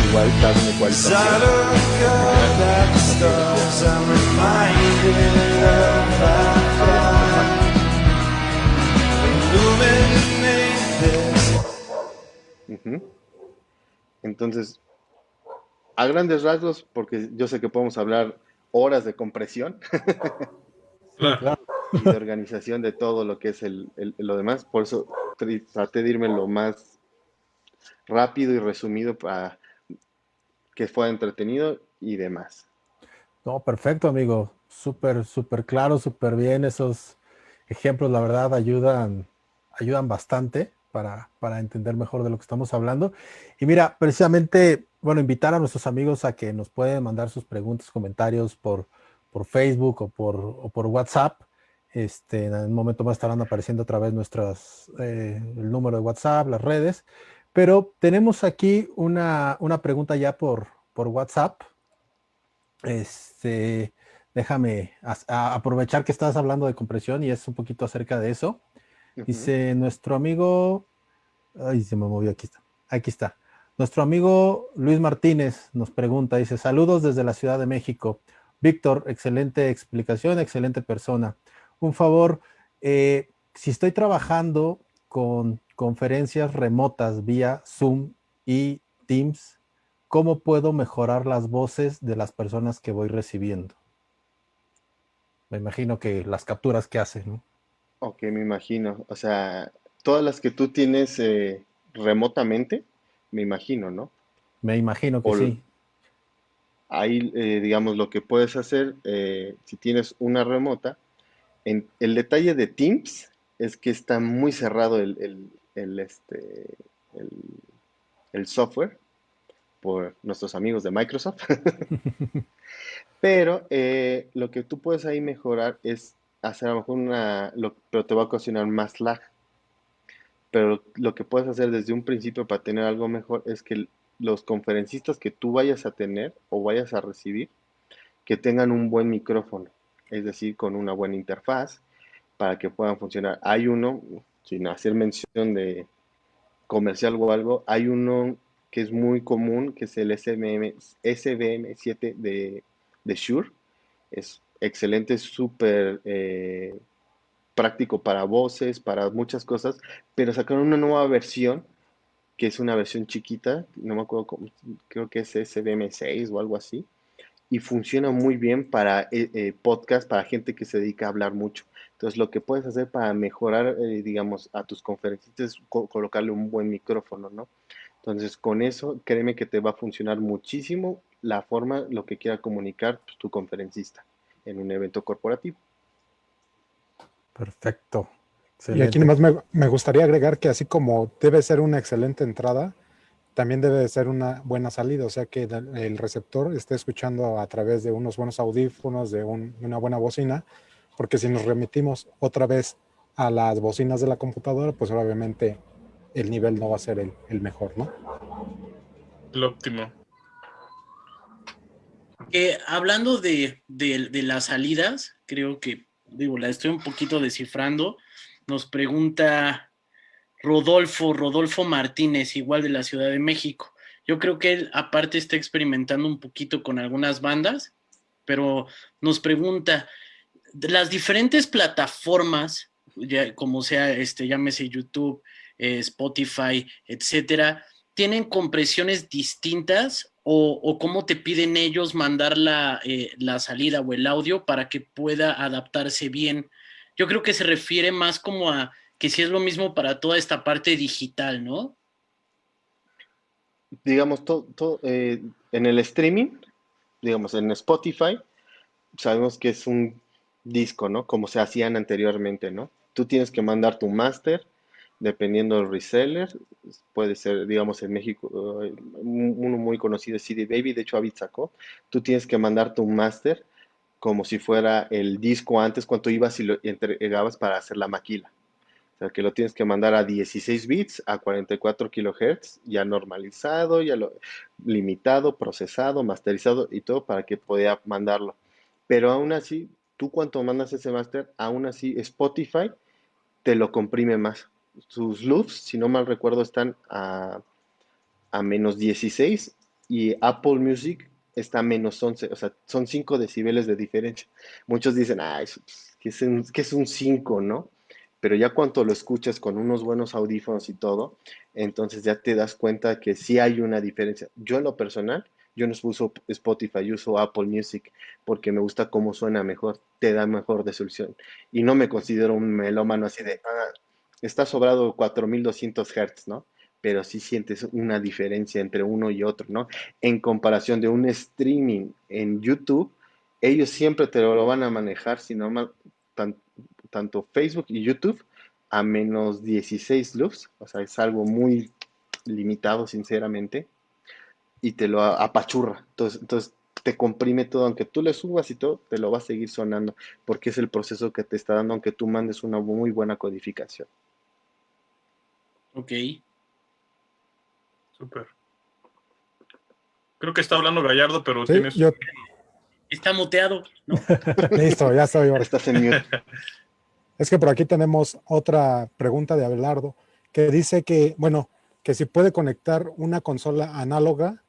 Speaker 5: Igual está en
Speaker 6: As I
Speaker 5: ecualización.
Speaker 6: look up at the stars, I'm reminded of that fire. Illuminate this.
Speaker 5: Ujú. Entonces, a grandes rasgos, porque yo sé que podemos hablar horas de compresión
Speaker 2: Claro.
Speaker 5: y de organización de todo lo que es lo demás, por eso traté de irme lo más rápido y resumido para que fuera entretenido y demás.
Speaker 3: No, perfecto, amigo. Súper, súper claro, súper bien. Esos ejemplos, la verdad, ayudan bastante para entender mejor de lo que estamos hablando. Y mira, precisamente, bueno, invitar a nuestros amigos a que nos pueden mandar sus preguntas, comentarios por Facebook o por WhatsApp. En un momento más estarán apareciendo otra vez el número de WhatsApp, las redes. Pero tenemos aquí una pregunta ya por WhatsApp. Este, Déjame aprovechar que estás hablando de compresión y es un poquito acerca de eso.
Speaker 5: Ujú.
Speaker 3: Dice nuestro amigo, ay, se me movió, aquí está. Aquí está. Nuestro amigo Luis Martínez nos pregunta, dice, saludos desde la Ciudad de México. Víctor, excelente explicación, excelente persona. Un favor, si estoy trabajando con conferencias remotas vía Zoom y Teams, ¿cómo puedo mejorar las voces de las personas que voy recibiendo? Me imagino que las capturas que hacen, ¿no?
Speaker 5: Ok, me imagino. O sea, todas las que tú tienes remotamente, me imagino, ¿no?
Speaker 3: Me imagino que
Speaker 5: O
Speaker 3: sí.
Speaker 5: ahí, digamos, lo que puedes hacer, si tienes una remota, el detalle de Teams es que está muy cerrado el, el software por nuestros amigos de Microsoft. Pero lo que tú puedes ahí mejorar es hacer a lo mejor pero te va a ocasionar más lag. pero lo que puedes hacer desde un principio para tener algo mejor es que los conferencistas que tú vayas a tener o vayas a recibir, que tengan un buen micrófono, es decir, con una buena interfaz para que puedan funcionar. Hay uno, sin hacer mención de comercial o algo, hay uno que es muy común, que es el SBM7 de Shure. Es excelente, súper práctico para voces, para muchas cosas, pero sacaron una nueva versión, que es una versión chiquita, no me acuerdo cómo, creo que es SBM6 o algo así, y funciona muy bien para podcast, para gente que se dedica a hablar mucho. Entonces, lo que puedes hacer para mejorar, digamos, a tus conferencistas es colocarle un buen micrófono, ¿no? Entonces, con eso, créeme que te va a funcionar muchísimo la forma, lo que quiera comunicar pues, tu conferencista en un evento corporativo.
Speaker 3: Perfecto.
Speaker 4: Y aquí
Speaker 3: Excelente.
Speaker 4: nomás me gustaría agregar que así como debe ser una excelente entrada, también debe de ser una buena salida, o sea que el receptor esté escuchando a través de unos buenos audífonos, de una buena bocina, porque si nos remitimos otra vez a las bocinas de la computadora, pues obviamente el nivel no va a ser el mejor, ¿no?
Speaker 2: El óptimo.
Speaker 1: Hablando de las salidas, creo que, digo, la estoy un poquito descifrando. Nos pregunta Rodolfo Martínez, igual de la Ciudad de México. Yo creo que él aparte está experimentando un poquito con algunas bandas, pero nos pregunta, de las diferentes plataformas, ya, como sea, llámese YouTube, Spotify, etcétera, ¿tienen compresiones distintas o cómo te piden ellos mandar la salida o el audio para que pueda adaptarse bien? Yo creo que se refiere más como a que si es lo mismo para toda esta parte digital, ¿no?
Speaker 5: Digamos, en el streaming, digamos, en Spotify, sabemos que es un disco, ¿no? Como se hacían anteriormente, ¿no? Tú tienes que mandar tu máster, dependiendo del reseller, puede ser, digamos, en México, uno muy conocido es CD Baby, de hecho Avid sacó, tú tienes que mandar tu máster como si fuera el disco antes, cuando ibas y lo entregabas para hacer la maquila. O sea, que lo tienes que mandar a 16 bits, a 44 kilohertz, ya normalizado, limitado, procesado, masterizado y todo para que pueda mandarlo. Pero aún así, tú cuando mandas ese máster, aún así Spotify te lo comprime más. Sus loops, si no mal recuerdo, están a menos 16 y Apple Music está a menos 11, o sea, son 5 decibeles de diferencia. Muchos dicen, que es un 5, ¿no? Pero ya cuando lo escuchas con unos buenos audífonos y todo, entonces ya te das cuenta que sí hay una diferencia. Yo en lo personal, yo no uso Spotify, yo uso Apple Music porque me gusta cómo suena mejor, te da mejor resolución. Y no me considero un melómano así de, está sobrado 4200 Hz, ¿no? Pero sí sientes una diferencia entre uno y otro, ¿no? En comparación de un streaming en YouTube, ellos siempre te lo van a manejar, si no mal, tanto Facebook y YouTube, a menos 16 loops, o sea, es algo muy limitado, sinceramente, y te lo apachurra. Entonces te comprime todo, aunque tú le subas y todo, te lo va a seguir sonando, porque es el proceso que te está dando, aunque tú mandes una muy buena codificación.
Speaker 1: Ok.
Speaker 2: Súper. Creo que está hablando Gallardo, pero
Speaker 4: Sí,
Speaker 2: tienes...
Speaker 1: Está muteado, ¿no?
Speaker 4: Listo, ya estoy ahora.
Speaker 5: Estás en mute.
Speaker 4: Es que por aquí tenemos otra pregunta de Abelardo que dice que, bueno, que si puede conectar una consola análoga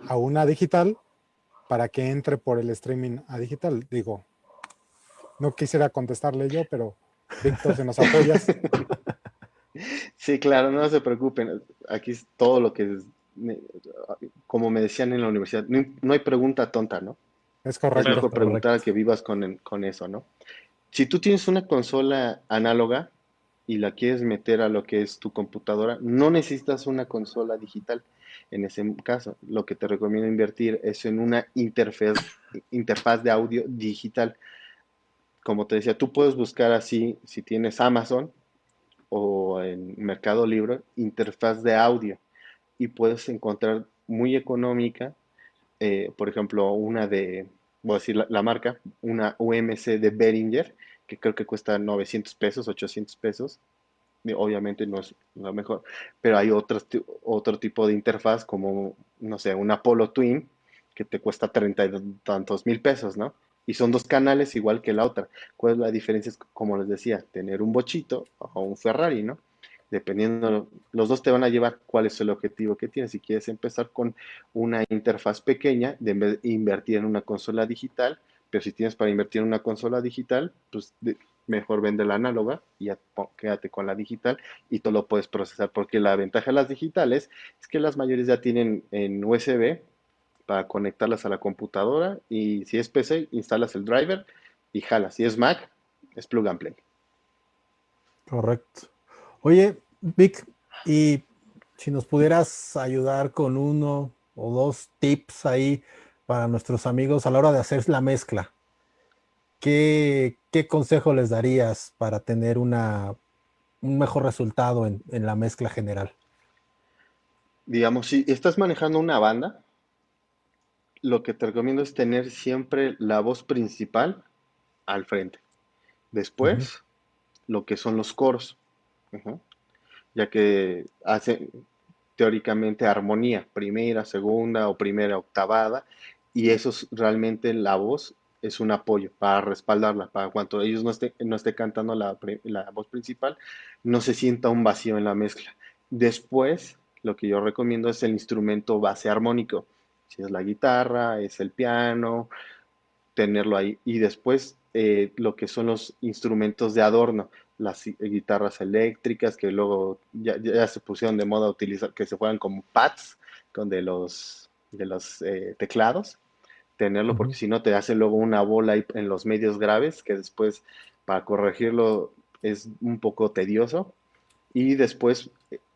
Speaker 4: a una digital para que entre por el streaming a digital. Digo, no quisiera contestarle yo, pero Víctor, si nos apoyas.
Speaker 5: Sí, claro, no se preocupen. Aquí es todo lo que es, como me decían en la universidad, no hay pregunta tonta, ¿no?
Speaker 4: Es
Speaker 5: Es
Speaker 4: correcto.
Speaker 5: mejor preguntar a que vivas con eso, ¿no? Si tú tienes una consola análoga y la quieres meter a lo que es tu computadora, no necesitas una consola digital. En ese caso, lo que te recomiendo invertir es en una interfaz de audio digital. Como te decía, tú puedes buscar así, si tienes Amazon o en Mercado Libre, interfaz de audio y puedes encontrar muy económica, por ejemplo, voy a decir la marca, una UMC de Behringer, que creo que cuesta 900 pesos, 800 pesos, obviamente no es lo mejor, pero hay otro tipo de interfaz como, no sé, un Apollo Twin que te cuesta 30 y tantos mil pesos, ¿no? Y son dos canales igual que la otra. ¿Cuál es la diferencia? Es, como les decía, tener un bochito o un Ferrari, ¿no? Dependiendo, los dos te van a llevar cuál es el objetivo que tienes. Si quieres empezar con una interfaz pequeña, de en vez de invertir en una consola digital, pero si tienes para invertir en una consola digital, pues mejor vende la análoga y ya quédate con la digital y tú lo puedes procesar, porque la ventaja de las digitales es que las mayores ya tienen en USB para conectarlas a la computadora y si es PC, instalas el driver y jalas. Si es Mac, es plug and play.
Speaker 3: Correcto. Oye, Vic, y si nos pudieras ayudar con uno o dos tips ahí para nuestros amigos a la hora de hacer la mezcla, ¿qué consejo les darías para tener un mejor resultado en la mezcla general?
Speaker 5: Digamos, si estás manejando una banda, lo que te recomiendo es tener siempre la voz principal al frente.
Speaker 3: Ujú.
Speaker 5: Después, lo que son los coros, ujú, ya que hace teóricamente armonía, primera, segunda o primera octavada, y eso es realmente la voz es un apoyo para respaldarla, para cuando ellos no esté cantando la voz principal, no se sienta un vacío en la mezcla. Después, lo que yo recomiendo es el instrumento base armónico, si es la guitarra, es el piano, tenerlo ahí. Y después lo que son los instrumentos de adorno, las guitarras eléctricas que luego ya se pusieron de moda a utilizar, que se juegan como pads con de los teclados, tenerlo porque
Speaker 3: Ujú.
Speaker 5: si no te hace luego una bola ahí en los medios graves que después para corregirlo es un poco tedioso. Y después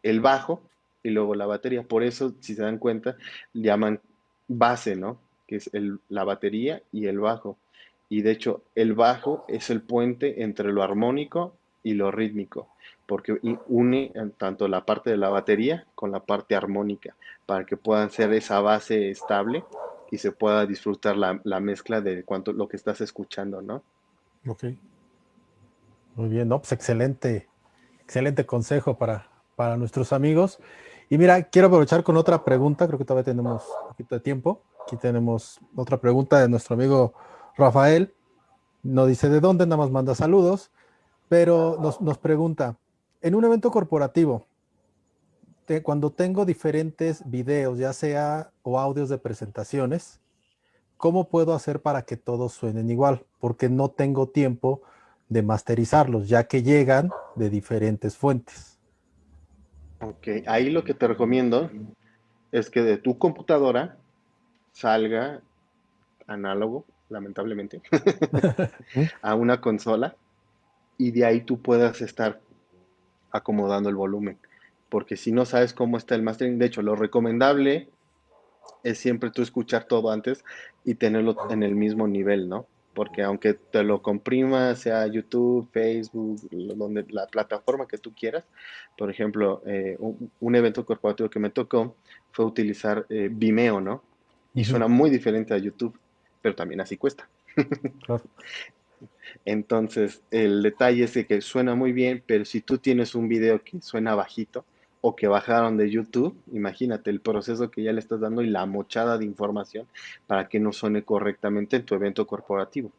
Speaker 5: el bajo y luego la batería. Por eso, si se dan cuenta, llaman base, ¿no? Que es la batería y el bajo. Y de hecho, el bajo es el puente entre lo armónico y lo rítmico, porque une tanto la parte de la batería con la parte armónica, para que puedan ser esa base estable y se pueda disfrutar la mezcla de cuánto lo que estás escuchando, ¿no?
Speaker 3: Ok, muy bien, no, pues excelente, excelente consejo para nuestros amigos. Y mira, quiero aprovechar con otra pregunta, creo que todavía tenemos un poquito de tiempo. Aquí tenemos otra pregunta de nuestro amigo Rafael. No dice de dónde, nada más manda saludos, pero nos pregunta, en un evento corporativo, cuando tengo diferentes videos, ya sea o audios de presentaciones, ¿cómo puedo hacer para que todos suenen igual? Porque no tengo tiempo de masterizarlos, ya que llegan de diferentes fuentes.
Speaker 5: Ok, ahí lo que te recomiendo es que de tu computadora salga análogo, lamentablemente,
Speaker 3: ¿Mm?
Speaker 5: a una consola y de ahí tú puedas estar acomodando el volumen. Porque si no sabes cómo está el mastering, de hecho, lo recomendable es siempre tú escuchar todo antes y tenerlo en el mismo nivel, ¿no? Porque aunque te lo comprima, sea YouTube, Facebook, donde la plataforma que tú quieras, por ejemplo, un evento corporativo que me tocó fue utilizar Vimeo, ¿no? Y
Speaker 3: Ujú,
Speaker 5: suena muy diferente a YouTube, pero también así cuesta.
Speaker 3: claro.
Speaker 5: Entonces, el detalle es de que suena muy bien, pero si tú tienes un video que suena bajito o que bajaron de YouTube, imagínate el proceso que ya le estás dando y la mochada de información para que no suene correctamente en tu evento corporativo.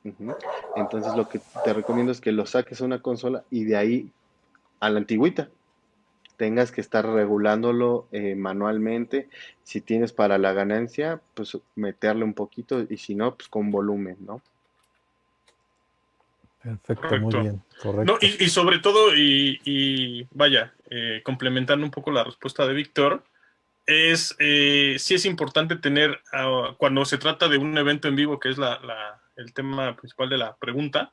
Speaker 5: Ujú. Entonces, lo que te recomiendo es que lo saques a una consola y de ahí a la antigüita. Tengas que estar regulándolo manualmente. Si tienes para la ganancia, pues meterle un poquito y si no, pues con volumen, ¿no?
Speaker 3: Perfecto, muy
Speaker 2: Correcto.
Speaker 3: bien,
Speaker 2: No,
Speaker 3: correcto.
Speaker 2: y sobre todo, y vaya, complementando un poco la respuesta de Víctor, sí es importante tener, cuando se trata de un evento en vivo, que es el tema principal de la pregunta,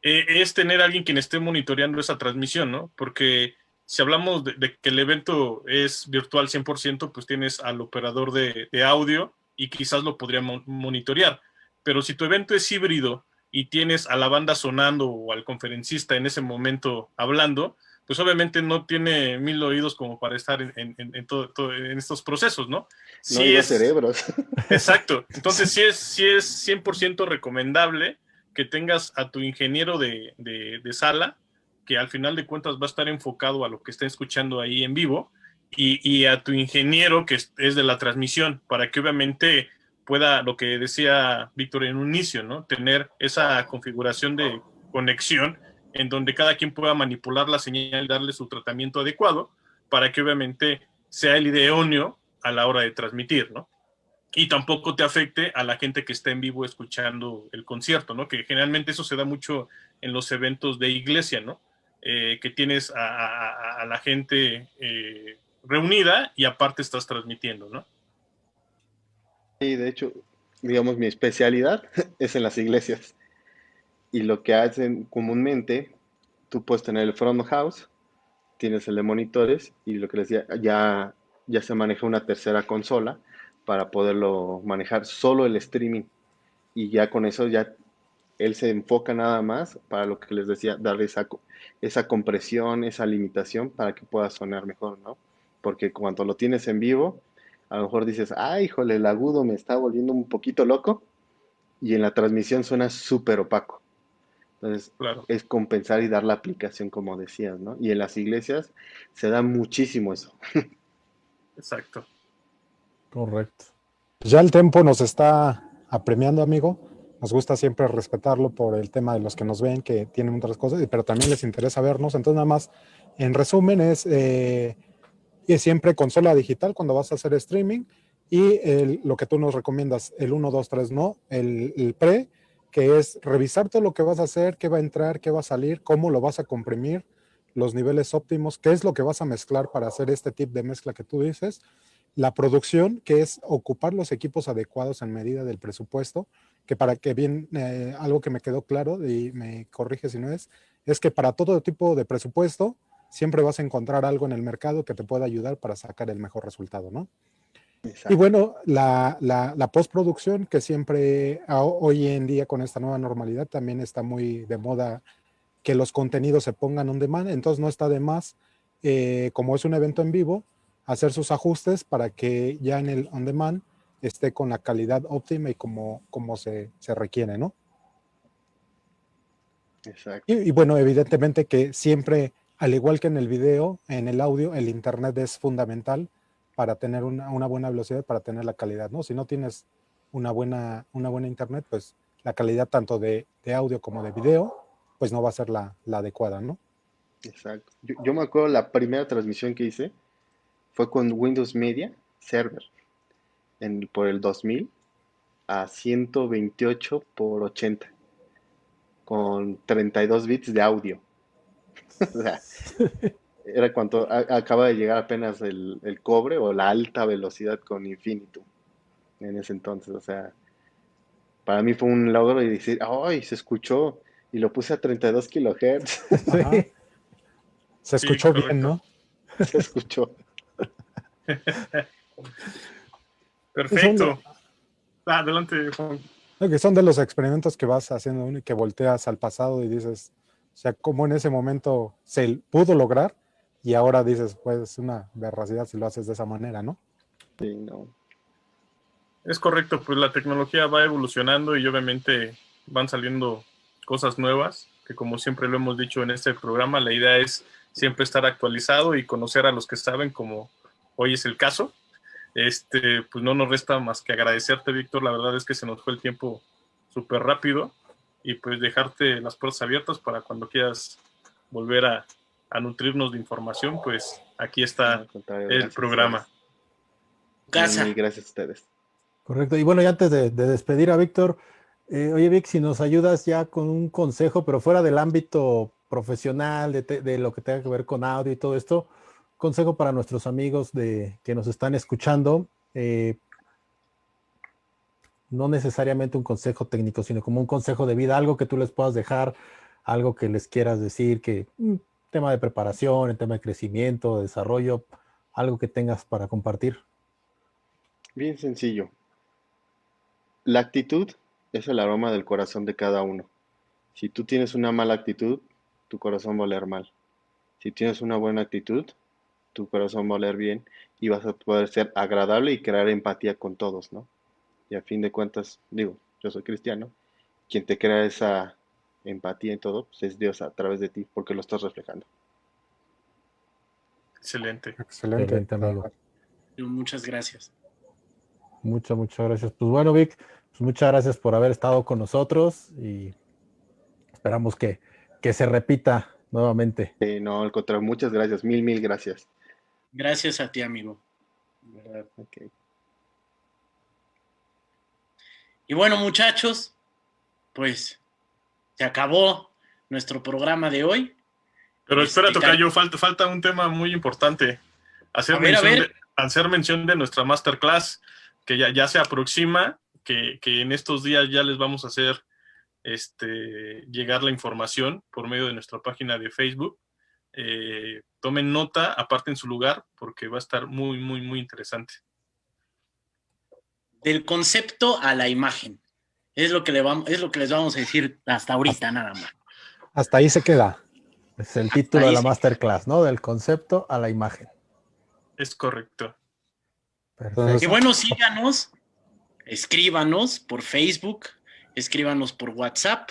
Speaker 2: es tener a alguien quien esté monitoreando esa transmisión, ¿no? Porque si hablamos de que el evento es virtual 100%, pues tienes al operador de audio y quizás lo podría monitorear. Pero si tu evento es híbrido y tienes a la banda sonando o al conferencista en ese momento hablando, pues obviamente no tiene 1000 oídos como para estar en estos procesos, ¿no?
Speaker 5: No hay
Speaker 2: Sí
Speaker 5: dos
Speaker 2: es,
Speaker 5: cerebros.
Speaker 2: exacto. Entonces sí es 100% recomendable que tengas a tu ingeniero de sala que al final de cuentas va a estar enfocado a lo que estén escuchando ahí en vivo y a tu ingeniero que es de la transmisión, para que obviamente pueda, lo que decía Víctor en un inicio, ¿no? Tener esa configuración de conexión en donde cada quien pueda manipular la señal y darle su tratamiento adecuado para que obviamente sea el idóneo a la hora de transmitir, ¿no? Y tampoco te afecte a la gente que está en vivo escuchando el concierto, ¿no? Que generalmente eso se da mucho en los eventos de iglesia, ¿no? Que tienes a la gente reunida y aparte estás transmitiendo, ¿no?
Speaker 5: Y de hecho, digamos, mi especialidad es en las iglesias. Y lo que hacen comúnmente, tú puedes tener el front house, tienes el de monitores y lo que les decía, ya se maneja una tercera consola para poderlo manejar solo el streaming. Y ya con eso ya él se enfoca nada más para lo que les decía, darle esa compresión, esa limitación para que pueda sonar mejor, ¿no? Porque cuando lo tienes en vivo, a lo mejor dices, ay, híjole, el agudo me está volviendo un poquito loco y en la transmisión suena súper opaco. Entonces,
Speaker 2: Claro.
Speaker 5: es compensar y dar la aplicación, como decías, ¿no? Y en las iglesias se da muchísimo eso.
Speaker 2: Exacto.
Speaker 3: Correcto.
Speaker 4: Pues ya el tiempo nos está apremiando, amigo. Nos gusta siempre respetarlo por el tema de los que nos ven, que tienen otras cosas, pero también les interesa vernos. Entonces, nada más, en resumen, es siempre consola digital cuando vas a hacer streaming y lo que tú nos recomiendas, el 1, 2, 3, no, el pre, que es revisar todo lo que vas a hacer, qué va a entrar, qué va a salir, cómo lo vas a comprimir, los niveles óptimos, qué es lo que vas a mezclar para hacer este tipo de mezcla que tú dices. La producción, que es ocupar los equipos adecuados en medida del presupuesto, que para que bien, algo que me quedó claro y me corrige si no es que para todo tipo de presupuesto siempre vas a encontrar algo en el mercado que te pueda ayudar para sacar el mejor resultado, ¿no?
Speaker 5: Exacto.
Speaker 4: Y bueno, la postproducción, que siempre hoy en día con esta nueva normalidad también está muy de moda que los contenidos se pongan on demand, entonces no está de más, como es un evento en vivo, hacer sus ajustes para que ya en el on demand esté con la calidad óptima y como se requiere, ¿no?
Speaker 5: Exacto.
Speaker 4: Y bueno, evidentemente que siempre, al igual que en el video, en el audio, el internet es fundamental para tener una buena velocidad, para tener la calidad, ¿no? Si no tienes una buena internet, pues la calidad tanto de audio como de video, pues no va a ser la adecuada, ¿no?
Speaker 5: Exacto. Yo me acuerdo la primera transmisión que hice fue con Windows Media Server por el 2000 a 128 por 80 con 32 bits de audio. O sea, era cuando acaba de llegar apenas el cobre o la alta velocidad con Infinitum en ese entonces. O sea, para mí fue un logro y decir, ¡ay! Se escuchó y lo puse a 32 kilohertz.
Speaker 4: Ajá. Se escuchó
Speaker 2: Sí,
Speaker 4: bien, ¿no?
Speaker 5: Se escuchó.
Speaker 2: Perfecto. Adelante, Juan.
Speaker 4: Que son de los experimentos que vas haciendo y que volteas al pasado y dices, o sea, cómo en ese momento se pudo lograr y ahora dices, pues es una veracidad si lo haces de esa manera, ¿no?
Speaker 5: Sí, no.
Speaker 2: Es correcto, pues la tecnología va evolucionando y obviamente van saliendo cosas nuevas, que como siempre lo hemos dicho en este programa, la idea es siempre estar actualizado y conocer a los que saben, como hoy es el caso. Pues no nos resta más que agradecerte, Víctor. La verdad es que se nos fue el tiempo súper rápido y pues dejarte las puertas abiertas para cuando quieras volver a nutrirnos de información, pues aquí está
Speaker 5: Al contrario,
Speaker 2: el
Speaker 5: gracias a
Speaker 2: programa.
Speaker 1: Casa.
Speaker 5: Mil gracias a ustedes.
Speaker 3: Correcto. Y bueno, y antes de despedir a Víctor, oye Vic, si nos ayudas ya con un consejo, pero fuera del ámbito profesional, de lo que tenga que ver con audio y todo esto, consejo para nuestros amigos que nos están escuchando, no necesariamente un consejo técnico, sino como un consejo de vida, algo que tú les puedas dejar, algo que les quieras decir, tema de preparación, el tema de crecimiento, de desarrollo, algo que tengas para compartir.
Speaker 5: Bien sencillo. La actitud es el aroma del corazón de cada uno. Si tú tienes una mala actitud, tu corazón va a oler mal. Si tienes una buena actitud, tu corazón va a oler bien y vas a poder ser agradable y crear empatía con todos, ¿no? Y a fin de cuentas, digo, yo soy cristiano, quien te crea empatía y todo, pues es Dios a través de ti, porque lo estás reflejando.
Speaker 2: Excelente.
Speaker 3: Excelente, amigo.
Speaker 1: Muchas gracias.
Speaker 3: Muchas gracias. Pues bueno, Vic, pues muchas gracias por haber estado con nosotros y esperamos que se repita nuevamente.
Speaker 5: No, al contrario, muchas gracias, mil gracias.
Speaker 1: Gracias a ti, amigo. ¿Verdad?
Speaker 5: Okay.
Speaker 1: Y bueno, muchachos, pues se acabó nuestro programa de hoy.
Speaker 2: Pero espera, tocayo, falta un tema muy importante. Hacer mención de nuestra masterclass, que ya se aproxima, que en estos días ya les vamos a hacer llegar la información por medio de nuestra página de Facebook. Tomen nota, aparten su lugar, porque va a estar muy, muy, muy interesante.
Speaker 1: Del concepto a la imagen. Es lo que les vamos a decir hasta ahorita, nada más.
Speaker 4: Hasta ahí se queda.
Speaker 3: Es el título de la masterclass, ¿no? Del concepto a la imagen.
Speaker 2: Es correcto.
Speaker 3: Perfecto.
Speaker 1: Y bueno, síganos, escríbanos por Facebook, escríbanos por WhatsApp,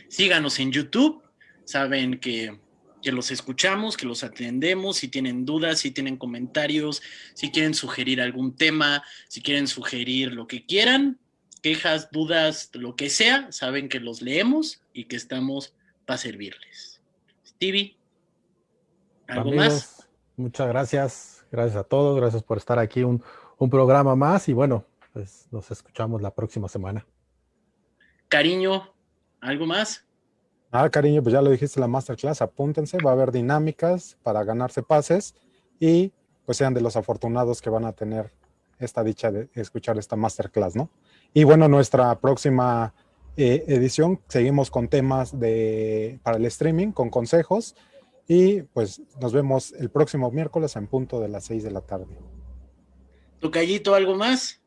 Speaker 1: síganos en YouTube. Saben que los escuchamos, que los atendemos. Si tienen dudas, si tienen comentarios, si quieren sugerir algún tema, si quieren sugerir lo que quieran, quejas, dudas, lo que sea, saben que los leemos y que estamos para servirles. Stevie, ¿algo
Speaker 3: Amigos,
Speaker 1: más?
Speaker 3: Muchas gracias. Gracias a todos. Gracias por estar aquí un programa más. Y bueno, pues nos escuchamos la próxima semana.
Speaker 1: Cariño, ¿algo más?
Speaker 4: Cariño, pues ya lo dijiste, la masterclass, apúntense, va a haber dinámicas para ganarse pases y pues sean de los afortunados que van a tener esta dicha de escuchar esta masterclass, ¿no? Y bueno, nuestra próxima edición, seguimos con temas para el streaming, con consejos, y pues nos vemos el próximo miércoles en punto de las 6 de la tarde.
Speaker 1: Tocayito, ¿algo más?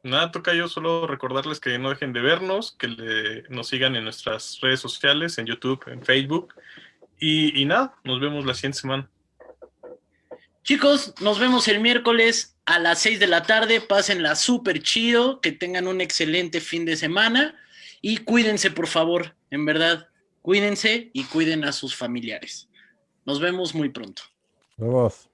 Speaker 2: Nada, tocayo, solo recordarles que no dejen de vernos, que nos sigan en nuestras redes sociales, en YouTube, en Facebook, y nada, nos vemos la siguiente semana.
Speaker 1: Chicos, nos vemos el miércoles a las 6 de la tarde. Pásenla súper chido, que tengan un excelente fin de semana y cuídense, por favor, en verdad, cuídense y cuiden a sus familiares. Nos vemos muy pronto.
Speaker 3: Nos vemos.